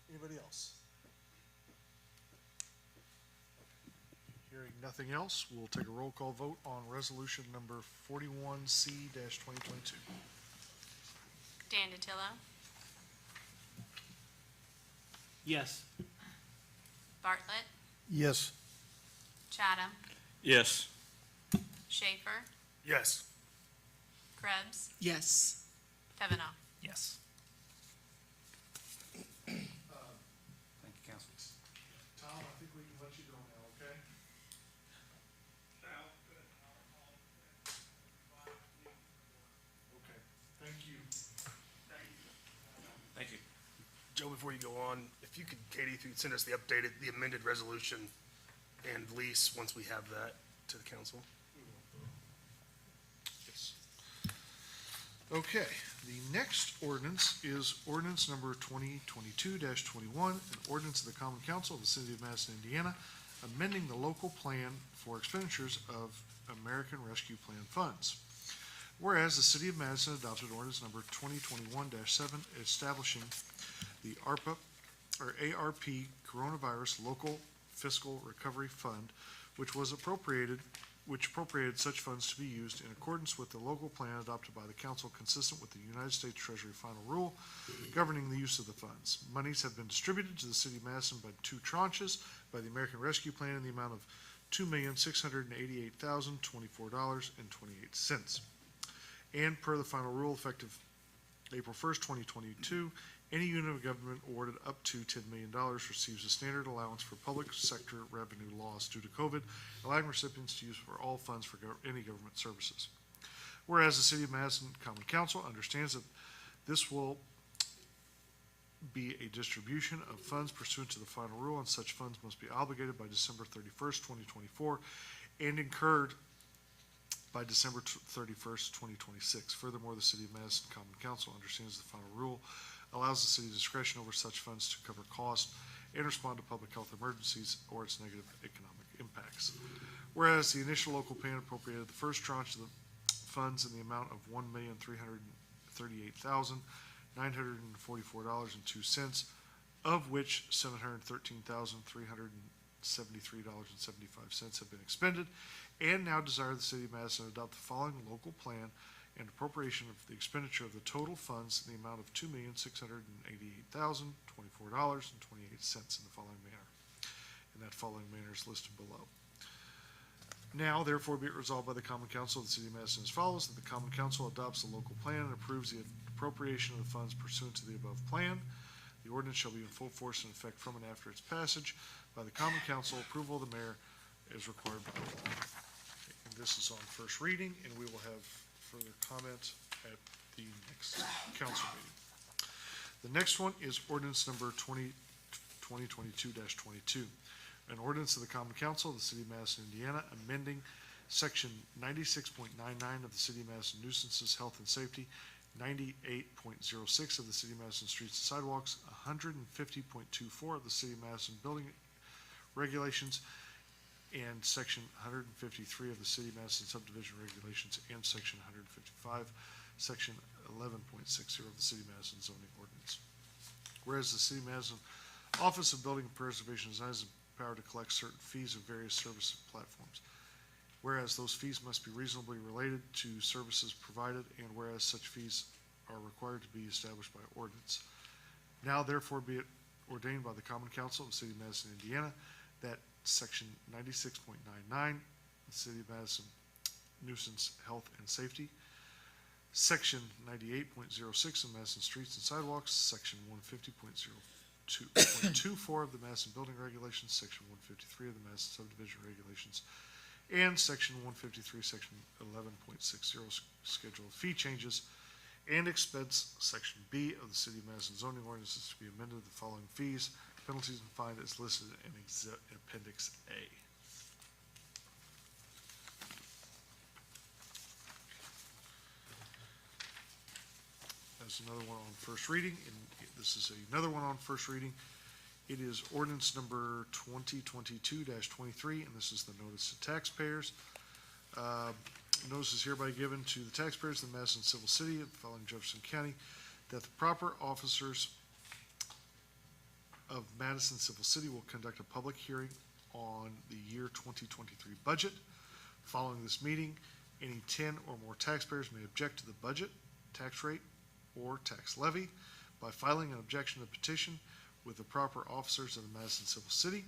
Anybody else? Hearing nothing else, we'll take a roll call vote on resolution number 41C-2022. Dan DiTillo, Yes. Bartlett, Yes. Chatham, Yes. Schaefer, Yes. Krebs, Yes. Kavanaugh. Yes. Thank you, Council. Tom, I think we can let you go now, okay? Okay, thank you. Thank you. Joe, before you go on, if you could, Katie, if you could send us the amended resolution and lease once we have that to the council. Yes. Okay, the next ordinance is ordinance number 2022-21, an ordinance of the Common Council of the City of Madison, Indiana, amending the local plan for expenditures of American Rescue Plan funds. Whereas the City of Madison adopted ordinance number 2021-7 establishing the ARP Coronavirus Local Fiscal Recovery Fund, which appropriated such funds to be used in accordance with the local plan adopted by the council consistent with the United States Treasury Final Rule governing the use of the funds. Monies have been distributed to the City of Madison by 2 tranches by the American Rescue Plan in the amount of $2,688,024.28. And per the final rule effective April 1st, 2022, any unit of government awarded up to $10 million receives a standard allowance for public sector revenue loss due to COVID, allowing recipients to use for all funds for any government services. Whereas the City of Madison Common Council understands that this will be a distribution of funds pursuant to the final rule, and such funds must be obligated by December 31st, 2024, and incurred by December 31st, 2026. Furthermore, the City of Madison Common Council understands the final rule allows the city discretion over such funds to cover costs and respond to public health emergencies or its negative economic impacts. Whereas the initial local plan appropriated the first tranche of the funds in the amount of $1,338,944.02, of which $713,373.75 have been expended, and now desire the City of Madison to adopt the following local plan and appropriation of the expenditure of the total funds in the amount of $2,688,024.28 in the following manner. And that following manner is listed below. Now, therefore, be it resolved by the Common Council of the City of Madison as follows, that the Common Council adopts the local plan and approves the appropriation of the funds pursuant to the above plan. The ordinance shall be in full force and effect from and after its passage by the Common Council. Approval of the mayor is required by law. And this is on first reading, and we will have further comment at the next council meeting. The next one is ordinance number 2022-22, An ordinance of the Common Council of the City of Madison, Indiana, amending Section 96.99 of the City of Madison nuisances, health and safety, 98.06 of the City of Madison streets and sidewalks, 150.24 of the City of Madison building regulations, and Section 153 of the City of Madison subdivision regulations, and Section 155, Section 11.60 of the City of Madison zoning ordinance. Whereas the City of Madison Office of Building and Preservation has the power to collect certain fees of various service platforms. Whereas those fees must be reasonably related to services provided, and whereas such fees are required to be established by ordinance. Now therefore be it ordained by the Common Council of the City of Madison, Indiana, that Section 96.99, the City of Madison nuisance, health, and safety, Section 98.06 of Madison streets and sidewalks, Section 150.24 of the Madison building regulations, Section 153 of the Madison subdivision regulations, and Section 153, Section 11.60 schedule of fee changes and expense, Section B of the City of Madison zoning ordinances to be amended the following fees, penalties, and fines as listed in Appendix A. That's another one on first reading, and this is another one on first reading. It is ordinance number 2022-23, and this is the notice to taxpayers. Notice is hereby given to the taxpayers of the Madison Civil City following Jefferson County that the proper officers of Madison Civil City will conduct a public hearing on the year 2023 budget. Following this meeting, any 10 or more taxpayers may object to the budget, tax rate, or tax levy by filing an objection to petition with the proper officers of the Madison Civil City,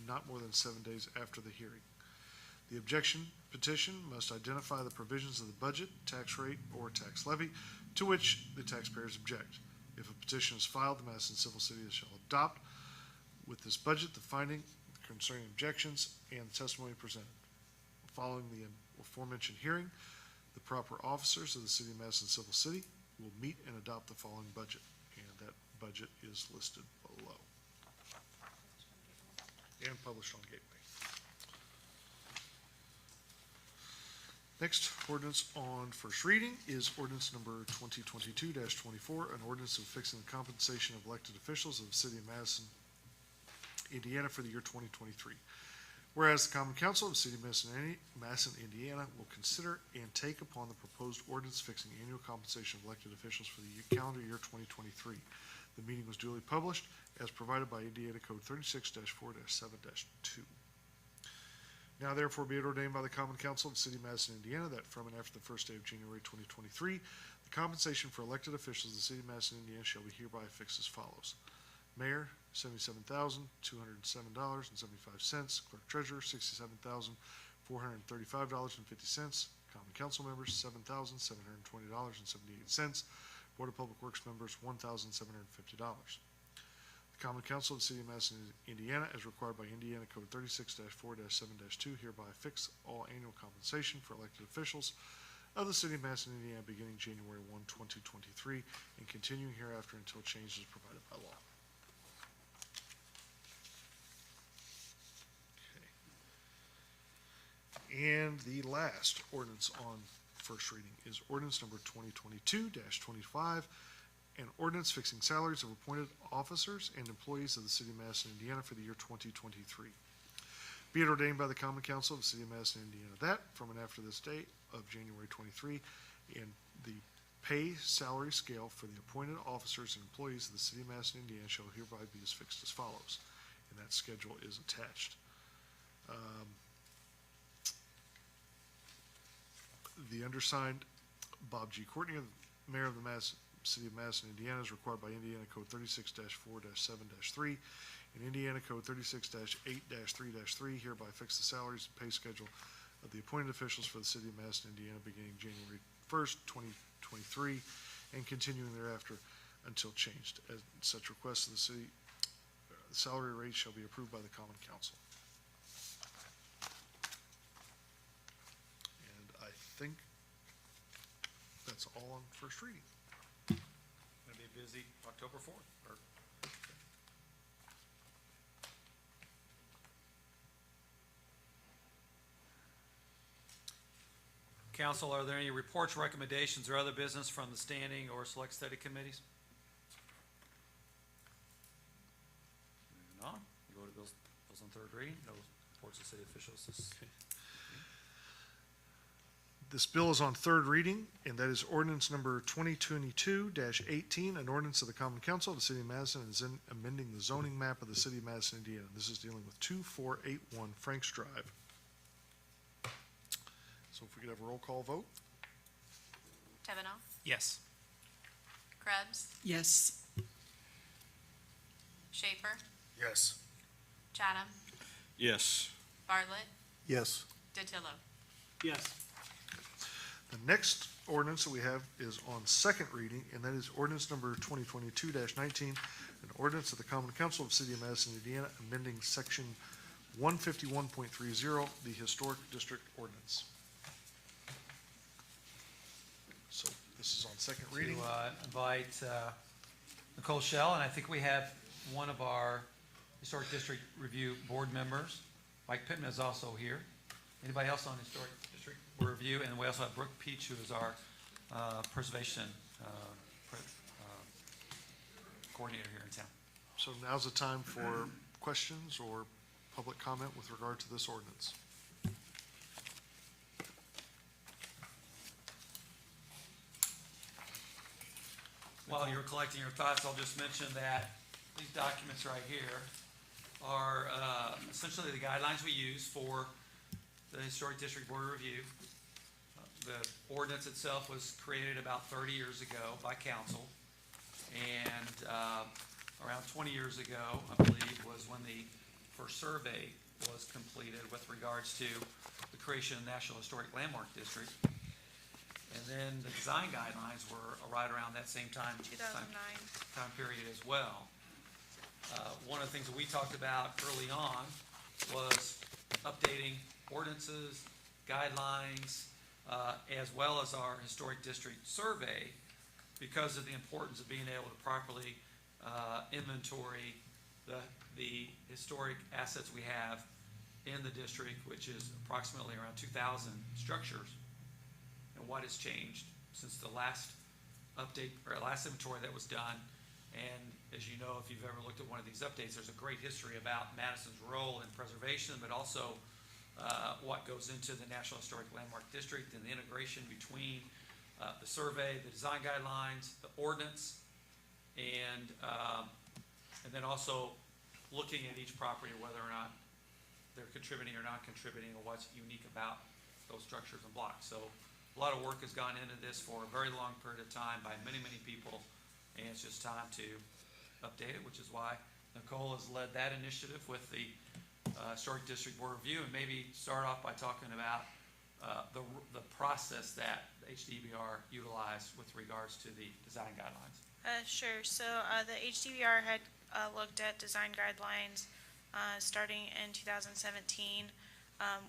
not more than 7 days after the hearing. The objection petition must identify the provisions of the budget, tax rate, or tax levy to which the taxpayers object. If a petition is filed, the Madison Civil City shall adopt with this budget the finding concerning objections and testimony presented. Following the aforementioned hearing, the proper officers of the City of Madison Civil City will meet and adopt the following budget, and that budget is listed below and published on Gateway. Next ordinance on first reading is ordinance number 2022-24, an ordinance of fixing the compensation of elected officials of the City of Madison, Indiana for the year 2023. Whereas the Common Council of the City of Madison, Indiana will consider and take upon the proposed ordinance fixing annual compensation of elected officials for the calendar year 2023. The meeting was duly published as provided by Indiana Code 36-4-7-2. Now therefore be it ordained by the Common Council of the City of Madison, Indiana, that from and after the first day of January 2023, the compensation for elected officials of the City of Madison, Indiana shall be hereby fixed as follows. Mayor, $77,207.75. Clerk Treasurer, $67,435.50. Common Council members, $7,720.78. Board of Public Works members, $1,750. The Common Council of the City of Madison, Indiana, as required by Indiana Code 36-4-7-2, hereby fix all annual compensation for elected officials of the City of Madison, Indiana, beginning January 1, 2023, and continuing hereafter until change is provided by law. And the last ordinance on first reading is ordinance number 2022-25, an ordinance fixing salaries of appointed officers and employees of the City of Madison, Indiana for the year 2023. Be it ordained by the Common Council of the City of Madison, Indiana, that from and after this date of January 23, and the pay salary scale for the appointed officers and employees of the City of Madison, Indiana shall hereby be as fixed as follows. And that schedule is attached. The undersigned, Bob G. Courtney, Mayor of the City of Madison, Indiana, is required by Indiana Code 36-4-7-3 and Indiana Code 36-8-3-3, hereby fix the salaries and pay schedule of the appointed officials for the City of Madison, Indiana, beginning January 1st, 2023, and continuing thereafter until changed. As such requests of the city, the salary rates shall be approved by the Common Council. I think that's all on first reading. Gonna be busy October 4th, or Council, are there any reports, recommendations, or other business from the standing or select study committees? Moving on, go to bills on third reading, no reports of city officials. This bill is on third reading, and that is ordinance number 2022-18, an ordinance of the Common Council of the City of Madison, and is amending the zoning map of the City of Madison, Indiana. This is dealing with 2481 Franks Drive. So if we could have a roll call vote? Kavanaugh, Yes. Krebs, Yes. Schaefer, Yes. Chatham, Yes. Bartlett, Yes. DeTillo. Yes. The next ordinance that we have is on second reading, and that is ordinance number 2022-19, an ordinance of the Common Council of the City of Madison, Indiana, amending section 151.30, the Historic District Ordinance. So this is on second reading. To invite Nicole Shell, and I think we have one of our Historic District Review Board members. Mike Pittman is also here. Anybody else on Historic District Review? And we also have Brooke Peach, who is our preservation coordinator here in town. So now's the time for questions or public comment with regard to this ordinance. While you're collecting your thoughts, I'll just mention that these documents right here are essentially the guidelines we use for the Historic District Board of Review. The ordinance itself was created about 30 years ago by council, and around 20 years ago, I believe, was when the first survey was completed with regards to the creation of National Historic Landmark District. And then the design guidelines were right around that same time. 2009. Time period as well. One of the things that we talked about early on was updating ordinances, guidelines, as well as our historic district survey, because of the importance of being able to properly inventory the historic assets we have in the district, which is approximately around 2,000 structures, and what has changed since the last update or last inventory that was done. And as you know, if you've ever looked at one of these updates, there's a great history about Madison's role in preservation, but also what goes into the National Historic Landmark District and the integration between the survey, the design guidelines, the ordinance, and then also looking at each property, whether or not they're contributing or not contributing, or what's unique about those structures and blocks. So a lot of work has gone into this for a very long period of time by many, many people, and it's just time to update it, which is why Nicole has led that initiative with the Historic District Board Review, and maybe start off by talking about the process that HDBR utilized with regards to the design guidelines. Sure. So the HDVR had looked at design guidelines starting in 2017.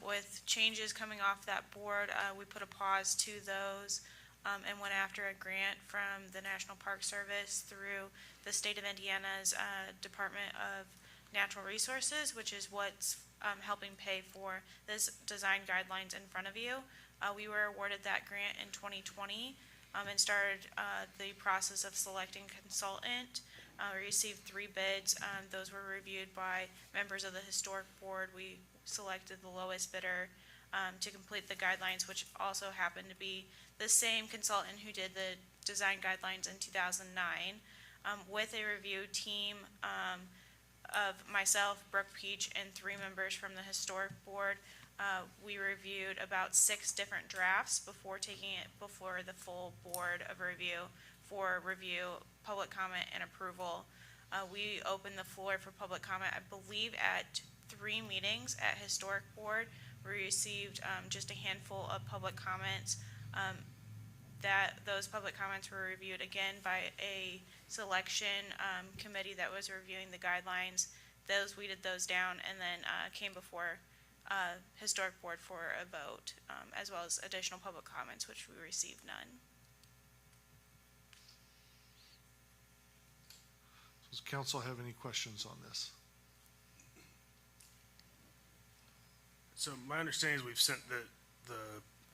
With changes coming off that board, we put a pause to those and went after a grant from the National Park Service through the state of Indiana's Department of Natural Resources, which is what's helping pay for this design guidelines in front of you. We were awarded that grant in 2020 and started the process of selecting consultant. We received 3 bids. Those were reviewed by members of the historic board. We selected the lowest bidder to complete the guidelines, which also happened to be the same consultant who did the design guidelines in 2009, with a review team of myself, Brooke Peach, and 3 members from the historic board. We reviewed about 6 different drafts before taking it before the full board of review for review, public comment, and approval. We opened the floor for public comment, I believe, at 3 meetings at historic board. We received just a handful of public comments. Those public comments were reviewed again by a selection committee that was reviewing the guidelines. Those weeded those down and then came before historic board for a vote, as well as additional public comments, which we received none. Does council have any questions on this? So my understanding is we've sent the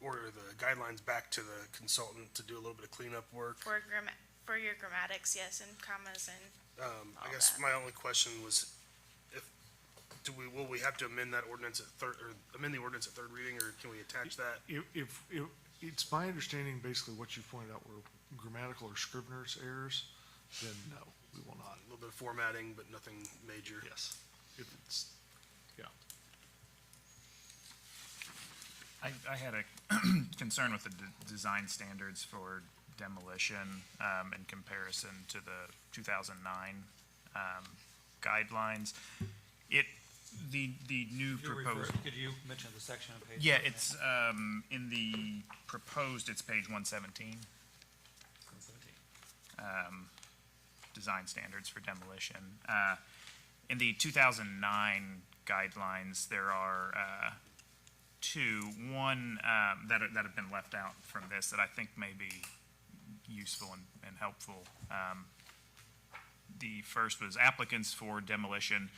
order the guidelines back to the consultant to do a little bit of cleanup work. For your grammatics, yes, and commas and, I all guess that. my only question was, will we have to amend that ordinance at amend the ordinance at third reading, or can we attach that? If, it's my understanding, basically what you pointed out were grammatical or Scrivener's errors, then no, we will not. A little bit of formatting, but nothing major. Yes. If it's, yeah. I had a concern with the design standards for demolition, in comparison to the 2009, guidelines. The new proposed. Could you mention the section on page? Yeah, it's, in the proposed, it's page 117. Design standards for demolition. In the 2009 guidelines, there are, two. One, that have been left out from this that I think may be useful and helpful. The first was applicants for demolition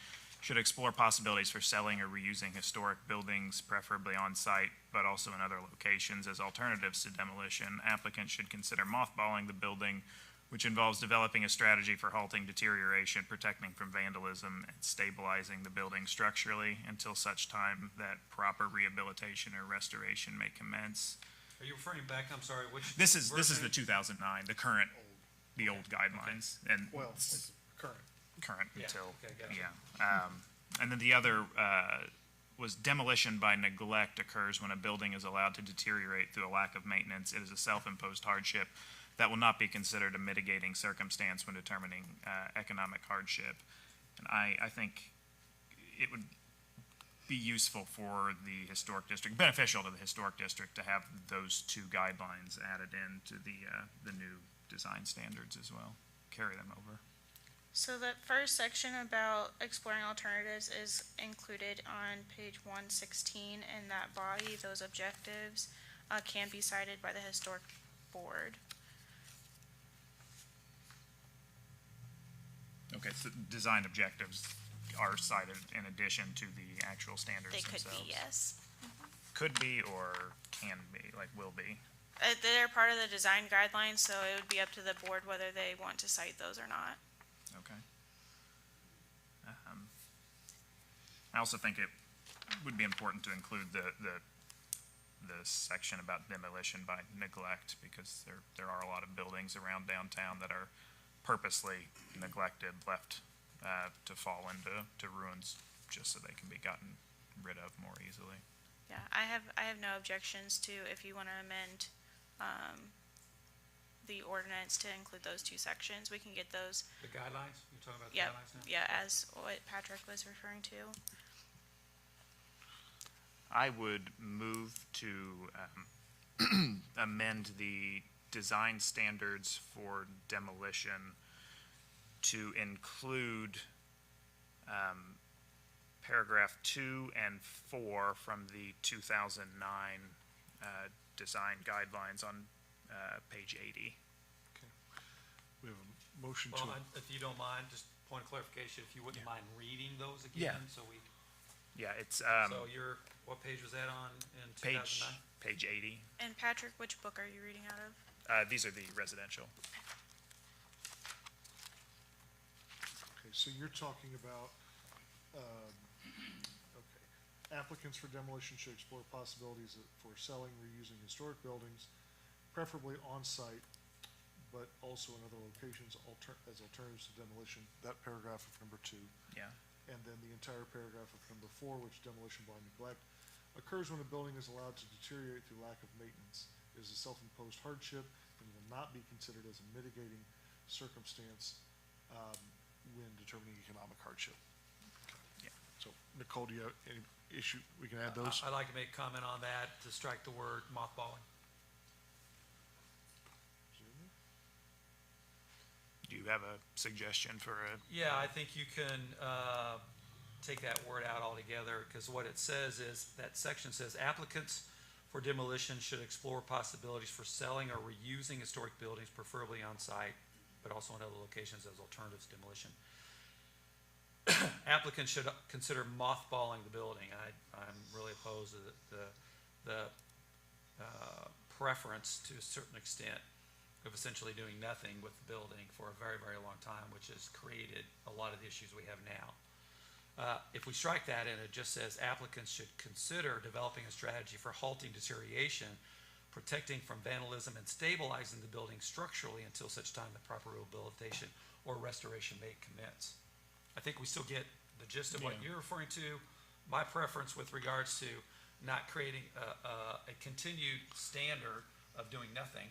should explore possibilities for selling or reusing historic buildings, preferably on-site, but also in other locations as alternatives to demolition. Applicants should consider mothballing the building, which involves developing a strategy for halting deterioration, protecting from vandalism, and stabilizing the building structurally until such time that proper rehabilitation or restoration may commence. Are you referring back, I'm sorry, which? This is version? the 2009, the old guidelines, and Well, it's current. current Yeah, until, okay, gotcha. yeah. And then the other, was demolition by neglect occurs when a building is allowed to deteriorate through a lack of maintenance. It is a self-imposed hardship that will not be considered a mitigating circumstance when determining, economic hardship. And I think it would be useful for the historic district, beneficial to the historic district to have those two guidelines added into the new design standards as well, carry them over. So the first section about exploring alternatives is included on page 116 in that body. Those objectives can be cited by the historic board. Okay, so design objectives are cited in addition to the actual standards They could themselves? be, yes. Could be or can be, like will be. They're part of the design guidelines, so it would be up to the board whether they want to cite those or not. Okay. I also think it would be important to include the section about demolition by neglect, because there are a lot of buildings around downtown that are purposely neglected, left to fall into ruins just so they can be gotten rid of more easily. Yeah, I have no objections to if you want to amend the ordinance to include those two sections. We can get those. The guidelines, you're talking about the Yeah, guidelines now? yeah, as what Patrick was referring to. I would move to amend the design standards for demolition to include paragraph 2 and 4 from the 2009 design guidelines on page 80. We have a motion to, Well, if you don't mind, just point of clarification, if you wouldn't mind reading those Yeah. again, so we, Yeah, it's so what page was that on in page 2009? page 80. And Patrick, which book are you reading out of? These are the residential. okay, so you're talking about, okay. Applicants for demolition should explore possibilities for selling, reusing historic buildings, preferably on-site, but also in other locations as alternatives to demolition. That paragraph of number 2. Yeah. And then the entire paragraph of number 4, which demolition by neglect occurs when a building is allowed to deteriorate through lack of maintenance. It is a self-imposed hardship and will not be considered as a mitigating circumstance when determining economic hardship. Yeah. So, Nicole, do you have any issue? We can add those? I'd like to make a comment on that, to strike the word mothballing. Do you have a suggestion for a? Yeah, I think you can take that word out altogether, because what it says is, that section says applicants for demolition should explore possibilities for selling or reusing historic buildings, preferably on-site, but also in other locations as alternatives to demolition. Applicants should consider mothballing the building. I'm really opposed to the preference to a certain extent of essentially doing nothing with the building for a very, very long time, which has created a lot of the issues we have now. If we strike that and it just says applicants should consider developing a strategy for halting deterioration, protecting from vandalism and stabilizing the building structurally until such time the proper rehabilitation or restoration may commence. I think we still get the gist of what you're referring to. My preference with regards to not creating a continued standard of doing nothing,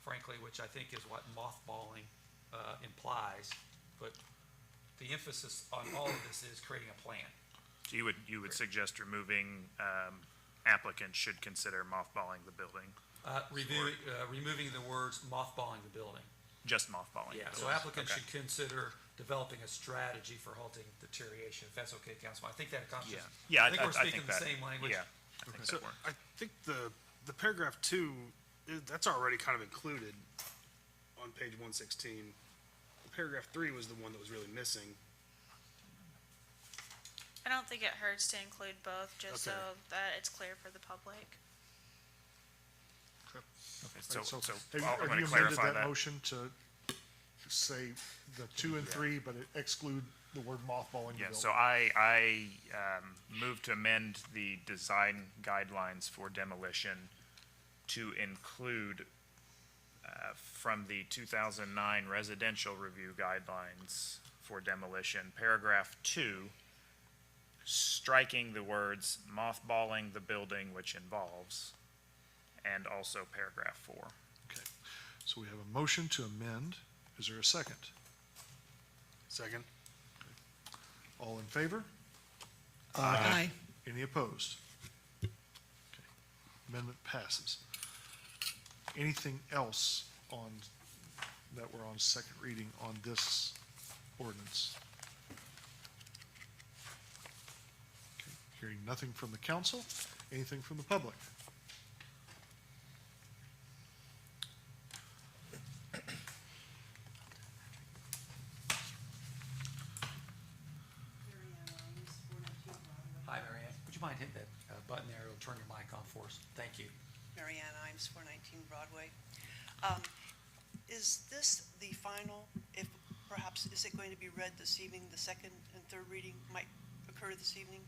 frankly, which I think is what mothballing implies, but the emphasis on all of this is creating a plan. So you would suggest removing, applicants should consider mothballing the building? Removing the words mothballing the building. Just mothballing? Yeah, the so building. applicants Okay. should consider developing a strategy for halting deterioration, if that's okay, Councilman. I think that accomplishes. Yeah, I think we're I speaking think the that- same language. Yeah, I think So that works. I think the paragraph 2, that's already kind of included on page 116. Paragraph 3 was the one that was really missing. I don't think it hurts to include both, just Okay. so that it's clear for the public. So Right, so I'm have going to you amended clarify that that. motion to say the 2 and 3, but exclude the word mothballing the Yeah, building? so I move to amend the design guidelines for demolition to include, from the 2009 residential review guidelines for demolition, paragraph 2, striking the words mothballing the building which involves, and also paragraph 4. Okay, so we have a motion to amend. Is there a second? Second? All in favor? Aye. Any opposed? Okay. Amendment passes. Anything else on, that we're on second reading on this ordinance? Okay, hearing nothing from the council, anything from the public? Hi, Mary Ann. Would you mind hitting that button there? It'll turn your mic on for us. Thank you. Mary Ann Imes, 419 Broadway. Is this the final, if perhaps, is it going to be read this evening? The second and third reading might occur this evening?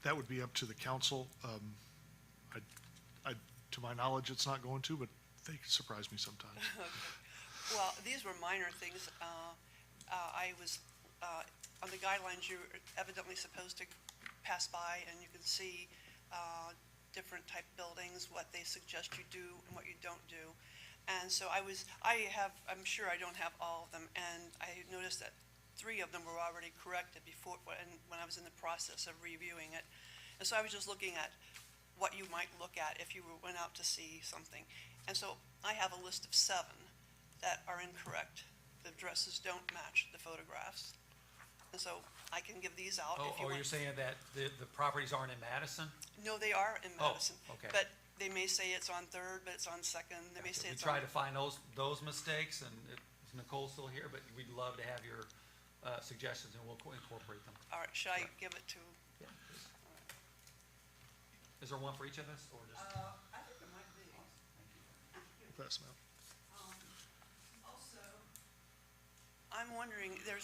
That would be up to the council. To my knowledge, it's not going to, but they surprise me sometimes. Okay. Well, these were minor things. I was, on the guidelines, you're evidently supposed to pass by and you can see different type buildings, what they suggest you do and what you don't do. And so I'm sure I don't have all of them, and I noticed that 3 of them were already corrected before, when I was in the process of reviewing it. And so I was just looking at what you might look at if you went out to see something. And so I have a list of 7 that are incorrect. The addresses don't match the photographs. And so I can give these out if you want. You're saying that the properties aren't in Madison? No, they are in Madison. Okay. But they may say it's on Third, but it's on Second. They may say We it's on. try to find those mistakes, and Nicole's still here, but we'd love to have your suggestions, and we'll incorporate them. All right, should I give it to? Yeah, please. Is there one for each of us, or just? I think it might be. Pass them out. Also, I'm wondering, there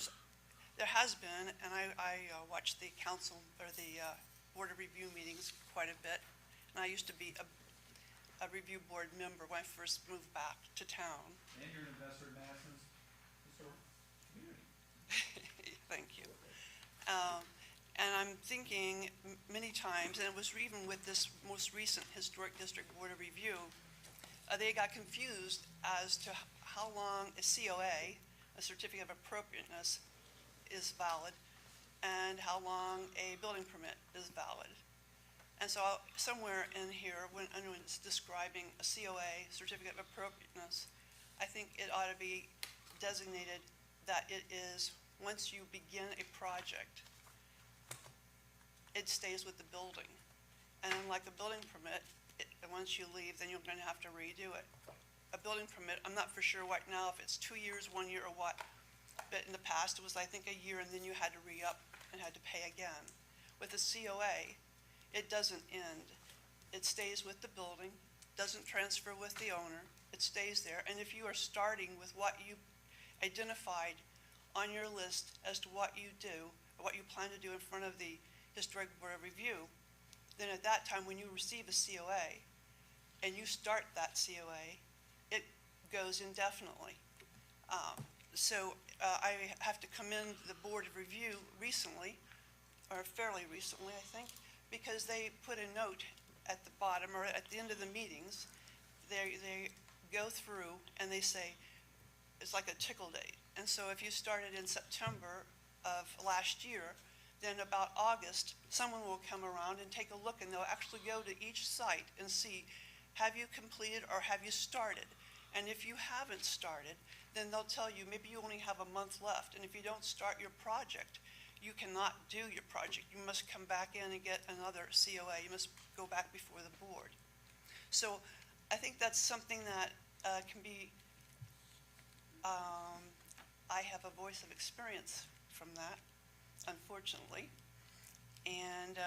has been, and I watch the council, or the Board of Review meetings quite a bit, and I used to be a review board member when I first moved back to town. And you're an investor in Madison's historic community. Thank you. And I'm thinking many times, and it was even with this most recent Historic District Board of Review, they got confused as to how long a COA, a Certificate of Appropriateness, is valid, and how long a building permit is valid. And so somewhere in here, when it's describing a COA, Certificate of Appropriateness, I think it ought to be designated that it is, once you begin a project, it stays with the building. And unlike a building permit, once you leave, then you're gonna have to redo it. A building permit, I'm not for sure right now if it's 2 years, 1 year, or what, but in the past, it was, I think, a year, and then you had to re-up and had to pay again. With a COA, it doesn't end. it stays with the building, doesn't transfer with the owner, it stays there. And if you are starting with what you identified on your list as to what you do, or what you plan to do in front of the Historic Board of Review, then at that time, when you receive a COA and you start that COA, it goes indefinitely. I have to commend the Board of Review recently, or fairly recently, I think, because they put a note at the bottom or at the end of the meetings. They go through and they say, it's like a tickle date. And so if you started in September of last year, then about August, someone will come around and take a look, and they'll actually go to each site and see, have you completed or have you started? And if you haven't started, then they'll tell you maybe you only have a month left. And if you don't start your project, you cannot do your project. You must come back in and get another COA. You must go back before the board. So I think that's something that can be, I have a voice of experience from that, unfortunately. And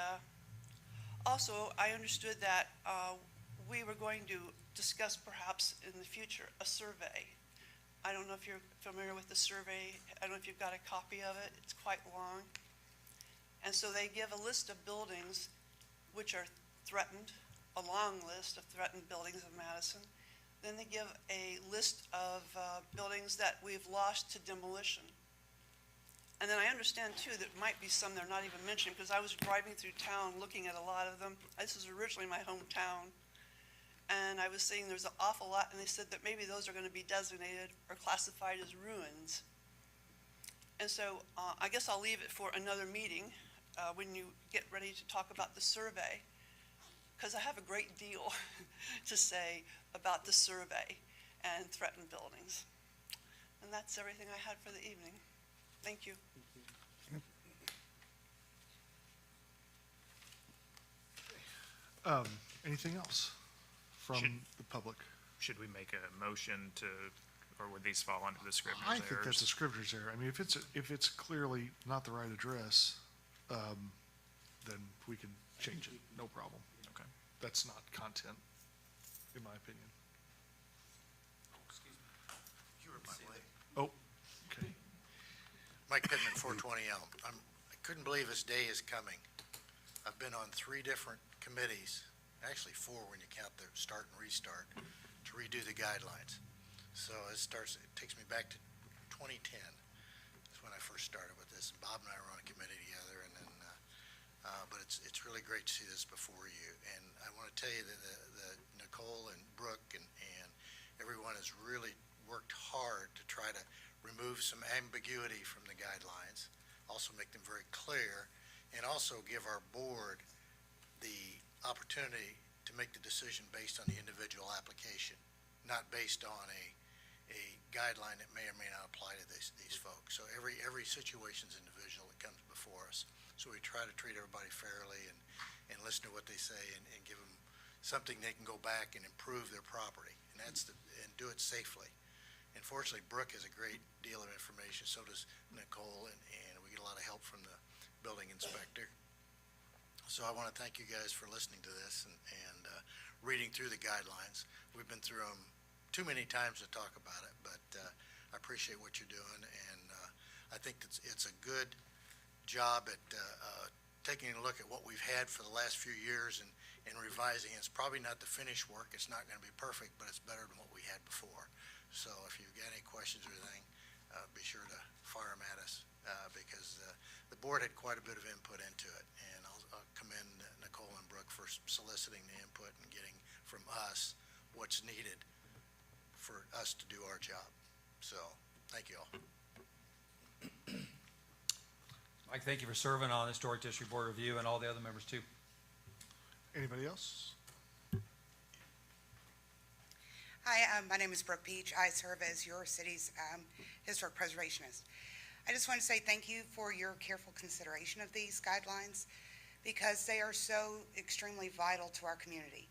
also, I understood that we were going to discuss perhaps in the future a survey. I don't know if you're familiar with the survey. I don't know if you've got a copy of it. It's quite long. And so they give a list of buildings which are threatened, a long list of threatened buildings of Madison. Then they give a list of buildings that we've lost to demolition. And then I understand too that might be some they're not even mentioning, because I was driving through town looking at a lot of them. This is originally my hometown. And I was seeing there's an awful lot, and they said that maybe those are going to be designated or classified as ruins. And so I guess I'll leave it for another meeting when you get ready to talk about the survey, because I have a great deal to say about the survey and threatened buildings. And that's everything I had for the evening. Thank you. Anything else from the public? Should we make a motion to, or would these fall under the Scrivener's I errors? think that's a Scrivener's error. I mean, if it's clearly not the right address, then we can change it, no problem. Okay. That's not content, in my opinion. You were my way. Oh, okay. Mike Pittman, 420 Elm. I couldn't believe this day is coming. I've been on 3 different committees, actually 4 when you count the start and restart, to redo the guidelines. So it takes me back to 2010. That's when I first started with this. Bob and I were on a committee together, and then, but it's really great to see this before you. And I want to tell you that Nicole and Brooke and everyone has really worked hard to try to remove some ambiguity from the guidelines, also make them very clear, and also give our board the opportunity to make the decision based on the individual application, not based on a guideline that may or may not apply to these folks. So every situation's individual that comes before us. So we try to treat everybody fairly and listen to what they say and give them something they can go back and improve their property, and and do it safely. And fortunately, Brooke has a great deal of information, so does Nicole, and we get a lot of help from the building inspector. So I want to thank you guys for listening to this and reading through the guidelines. We've been through them too many times to talk about it, but I appreciate what you're doing, and I think it's a good job at taking a look at what we've had for the last few years and revising. It's probably not the finished work. It's not going to be perfect, but it's better than what we had before. So if you've got any questions or anything, be sure to fire them at us, because the board had quite a bit of input into it, and I'll commend Nicole and Brooke for soliciting the input and getting from us what's needed for us to do our job. So, thank you all. Mike, thank you for serving on the Historic District Board Review, and all the other members too. Anybody else? Hi, my name is Brooke Peach. I serve as your city's historic preservationist. I just want to say thank you for your careful consideration of these guidelines, because they are so extremely vital to our community.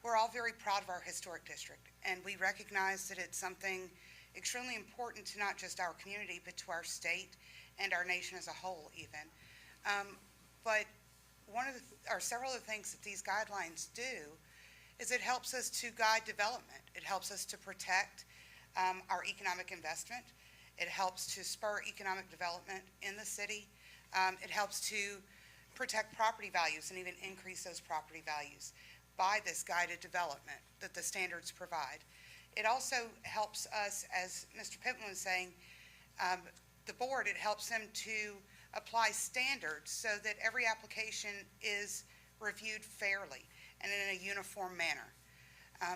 We're all very proud of our historic district, and we recognize that it's something extremely important to not just our community, but to our state and our nation as a whole even. But or several of the things that these guidelines do is it helps us to guide development. It helps us to protect our economic investment. It helps to spur economic development in the city. It helps to protect property values and even increase those property values by this guided development that the standards provide. It also helps us, as Mr. Pittman was saying, the board, it helps them to apply standards so that every application is reviewed fairly and in a uniform manner.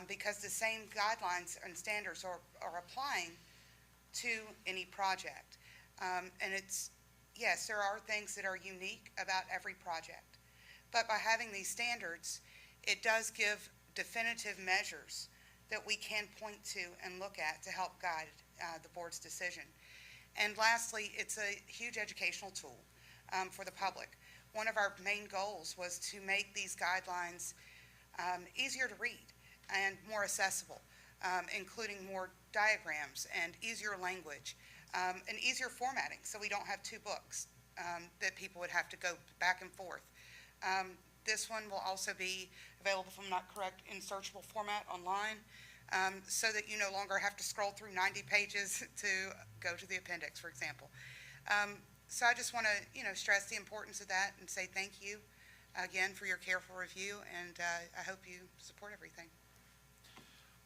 Because the same guidelines and standards are applying to any project. And yes, there are things that are unique about every project. But by having these standards, it does give definitive measures that we can point to and look at to help guide the board's decision. And lastly, it's a huge educational tool for the public. One of our main goals was to make these guidelines easier to read and more accessible, including more diagrams and easier language and easier formatting, so we don't have two books that people would have to go back and forth. This one will also be available, if I'm not correct, in searchable format online, so that you no longer have to scroll through 90 pages to go to the appendix, for example. So I just want to, stress the importance of that and say thank you again for your careful review, and I hope you support everything.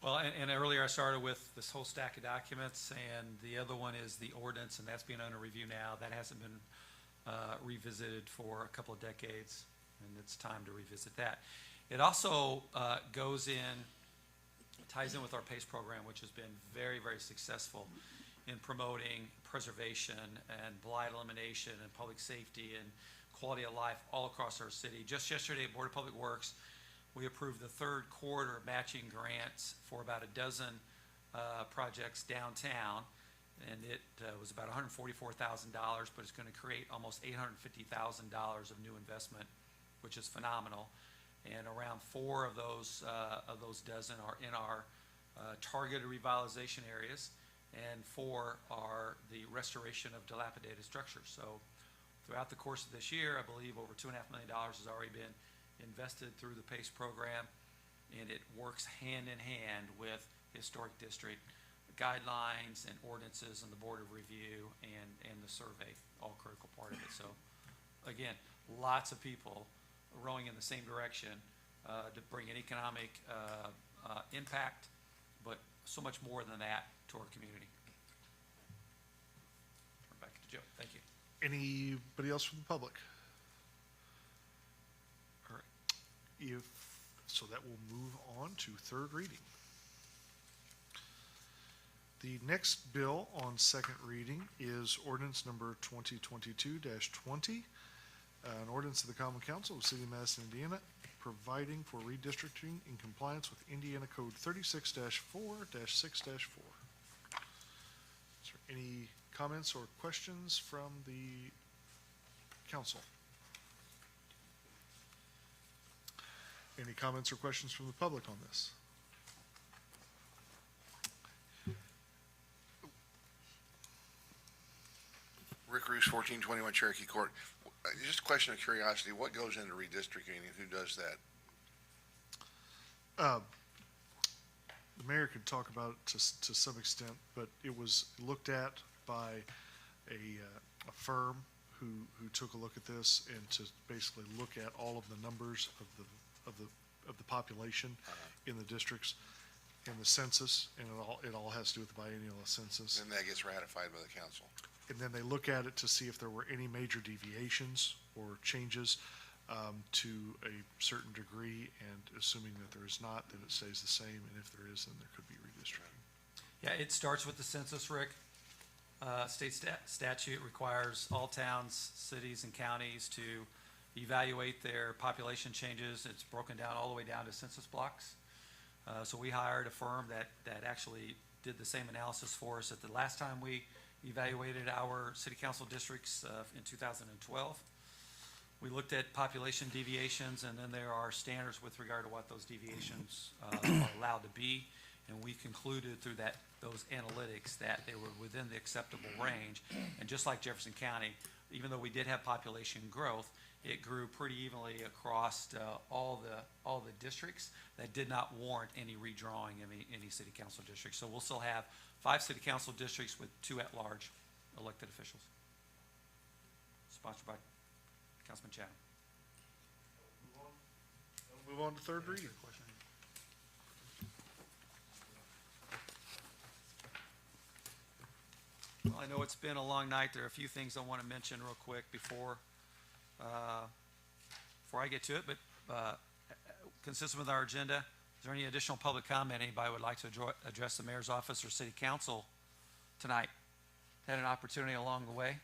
Well, and earlier I started with this whole stack of documents, and the other one is the ordinance, and that's being under review now. That hasn't been revisited for a couple of decades, and it's time to revisit that. It also ties in with our PACE program, which has been very, very successful in promoting preservation and blight elimination and public safety and quality of life all across our city. Just yesterday, Board of Public Works, we approved the third quarter matching grants for about a dozen projects downtown, and it was about $144,000, but it's going to create almost $850,000 of new investment, which is phenomenal. And around 4 of those dozen are in our targeted revitalization areas, and 4 are the restoration of dilapidated structures. So throughout the course of this year, I believe over $2.5 million has already been invested through the PACE program, and it works hand in hand with historic district guidelines and ordinances and the board of review and the survey, all critical part of it. So again, lots of people rowing in the same direction to bring an economic impact, but so much more than that to our community. Back to Joe. Thank you. Anybody else from the public? All right. So that will move on to third reading. The next bill on second reading is ordinance number 2022-20, an ordinance of the Common Council of the City of Madison, Indiana, providing for redistricting in compliance with Indiana Code 36-4-6-4. Is there any comments or questions from the council? Any comments or questions from the public on this? Rick Roos, 1421 Cherokee Court. Just a question of curiosity, what goes into redistricting and who does that? The mayor could talk about it to some extent, but it was looked at by a firm who took a look at this and to basically look at all of the numbers of the population in the districts and the census, and it all has to do with the biennial census. And that gets ratified by the council. And then they look at it to see if there were any major deviations or changes to a certain degree, and assuming that there is not, then it stays the same, and if there is, then there could be redistricting. Yeah, it starts with the census, Rick. State statute requires all towns, cities, and counties to evaluate their population changes. It's broken down all the way down to census blocks. So we hired a firm that actually did the same analysis for us at the last time we evaluated our city council districts in 2012. We looked at population deviations, and then there are standards with regard to what those deviations are allowed to be. And we concluded through those analytics that they were within the acceptable range. And just like Jefferson County, even though we did have population growth, it grew pretty evenly across all the districts that did not warrant any redrawing of any city council districts. So we'll still have 5 city council districts with 2 at-large elected officials. Sponsored by Councilman Chatham. Move on to third reading. Well, I know it's been a long night. There are a few things I want to mention real quick before I get to it, but consistent with our agenda, is there any additional public comment anybody would like to address the mayor's office or city council tonight? Had an opportunity along the way.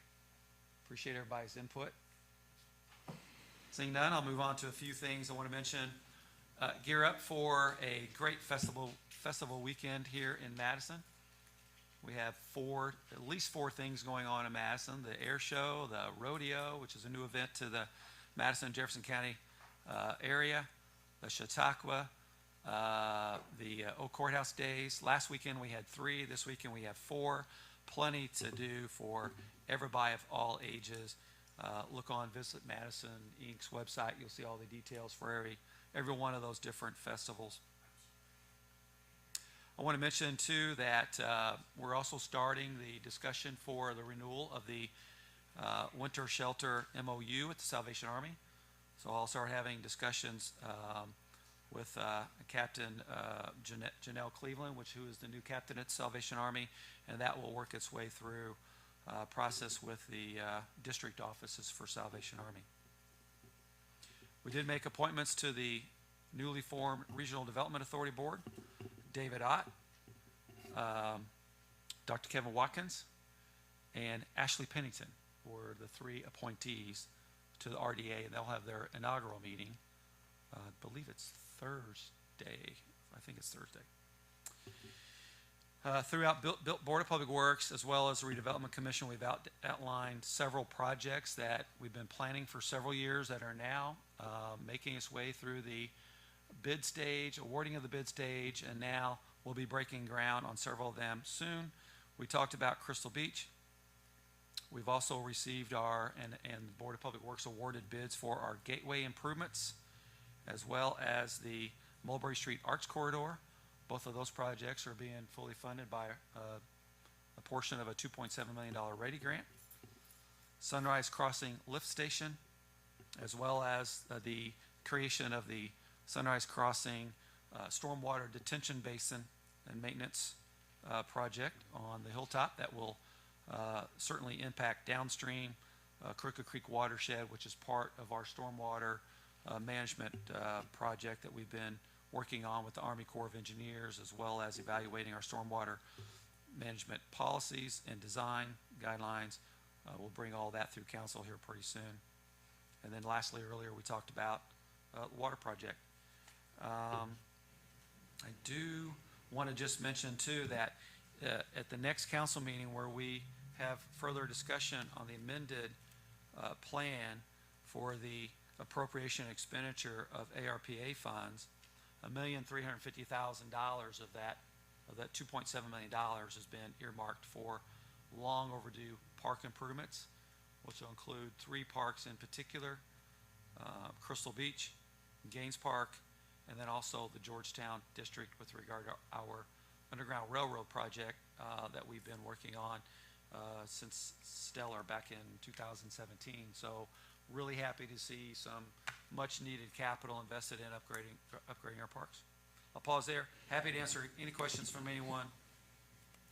Appreciate everybody's input. Seeing none, I'll move on to a few things I want to mention. Gear up for a great festival weekend here in Madison. We have at least four things going on in Madison: the air show, the rodeo, which is a new event to the Madison and Jefferson County area, the Chautauqua, the Old Courthouse Days. Last weekend we had 3. This weekend we have 4. Plenty to do for everybody of all ages. Look on Visit Madison Inc.'s website. You'll see all the details for every one of those different festivals. I want to mention, too, that we're also starting the discussion for the renewal of the winter shelter MOU with the Salvation Army. So I'll start having discussions with Captain Janelle Cleveland, who is the new captain at Salvation Army, and that will work its way through process with the district offices for Salvation Army. We did make appointments to the newly formed Regional Development Authority Board. David Ott, Dr. Kevin Watkins, and Ashley Pennington were the 3 appointees to the RDA, and they'll have their inaugural meeting. I believe it's Thursday. I think it's Thursday. Throughout Board of Public Works, as well as the Redevelopment Commission, we've outlined several projects that we've been planning for several years that are now making its way through the bid stage, awarding of the bid stage, and now we'll be breaking ground on several of them soon. We talked about Crystal Beach. We've also received and the Board of Public Works awarded bids for our gateway improvements, as well as the Mulberry Street Arts Corridor. Both of those projects are being fully funded by a portion of a $2.7 million RADI grant. Sunrise Crossing Lift Station, as well as the creation of the Sunrise Crossing Stormwater Detention Basin and Maintenance project on the hilltop that will certainly impact downstream Crooked Creek watershed, which is part of our stormwater management project that we've been working on with the Army Corps of Engineers, as well as evaluating our stormwater management policies and design guidelines. We'll bring all that through council here pretty soon. And then lastly, earlier we talked about the water project. I do want to just mention too that at the next council meeting where we have further discussion on the amended plan for the appropriation expenditure of ARPA funds, $1,350,000 of that $2.7 million has been earmarked for long overdue park improvements, which will include 3 parks in particular: Crystal Beach, Gaines Park, and then also the Georgetown District with regard to our Underground Railroad project that we've been working on since Stellar back in 2017. So really happy to see some much needed capital invested in upgrading our parks. I'll pause there. Happy to answer any questions from anyone.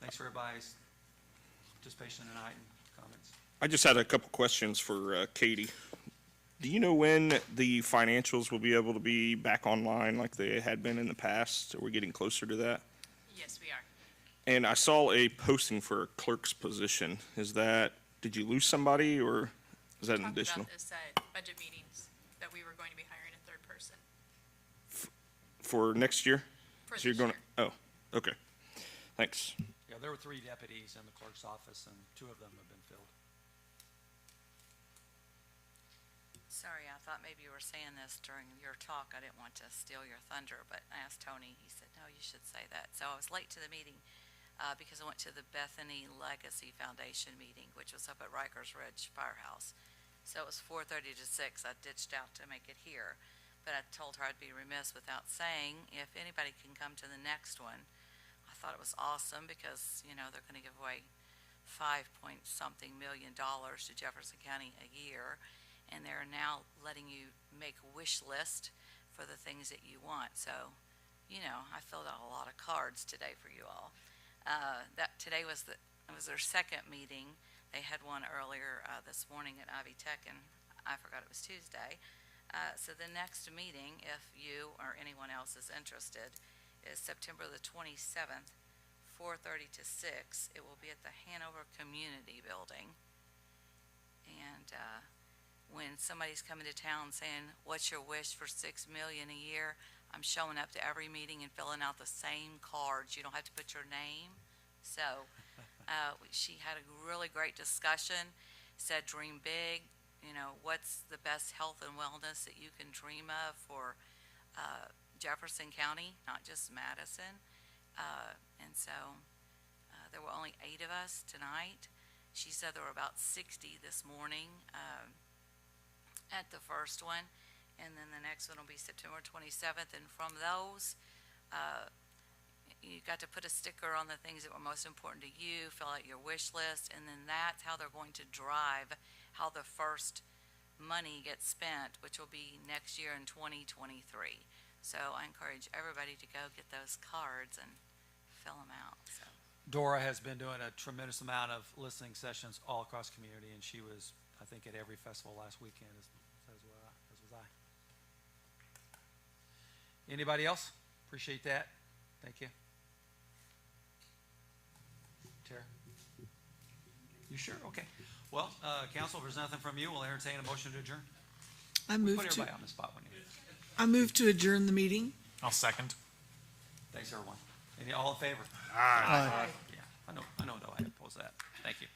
Thanks for everybody's participation tonight and comments. I just had a couple questions for Katie. Do you know when the financials will be able to be back online like they had been in the past? Are we getting closer to that? Yes, we are. And I saw a posting for a clerk's position. Did you lose somebody, or is that an additional? We talked about this at budget meetings, that we were going to be hiring a 3rd person. For next year? For So you're this going year. Oh, okay. Thanks. Yeah, there were 3 deputies in the clerk's office, and 2 of them have been filled. Sorry, I thought maybe you were saying this during your talk. I didn't want to steal your thunder, but I asked Tony. He said, no, you should say that. So I was late to the meeting. because I went to the Bethany Legacy Foundation meeting, which was up at Rikers Ridge Firehouse. So it was 4:30 to 6. I ditched out to make it here. But I told her I'd be remiss without saying, if anybody can come to the next one. I thought it was awesome because, you know, they're going to give away $5-point-something million to Jefferson County a year. And they're now letting you make a wish list for the things that you want. So, you know, I filled out a lot of cards today for you all. Today was it was their second meeting. They had one earlier this morning at Ivy Tech, and I forgot it was Tuesday. So the next meeting, if you or anyone else is interested, is September the 27th, 4:30 to 6. It will be at the Hanover Community Building. And when somebody's coming to town saying, "What's your wish for $6 million a year?" I'm showing up to every meeting and filling out the same cards. You don't have to put your name. So she had a really great discussion, said dream big, you know, what's the best health and wellness that you can dream of for Jefferson County, not just Madison. And so there were only 8 of us tonight. She said there were about 60 this morning at the first one. And then the next one will be September 27th. And from those, you got to put a sticker on the things that were most important to you, fill out your wish list, and then that's how they're going to drive how the first money gets spent, which will be next year in 2023. So I encourage everybody to go get those cards and fill them out. So. Dora has been doing a tremendous amount of listening sessions all across the community, and she was, I think, at every festival last weekend, as was I. Anybody else? Appreciate that. Thank you. Tara? You sure? Okay. Well, council, if there's nothing from you, we'll entertain a motion to adjourn. I Put move to, everybody on the spot when you do. I move to adjourn the meeting. I'll second. Thanks, everyone. All in favor? Aye. Yeah, I know, I had to pose that. Thank you.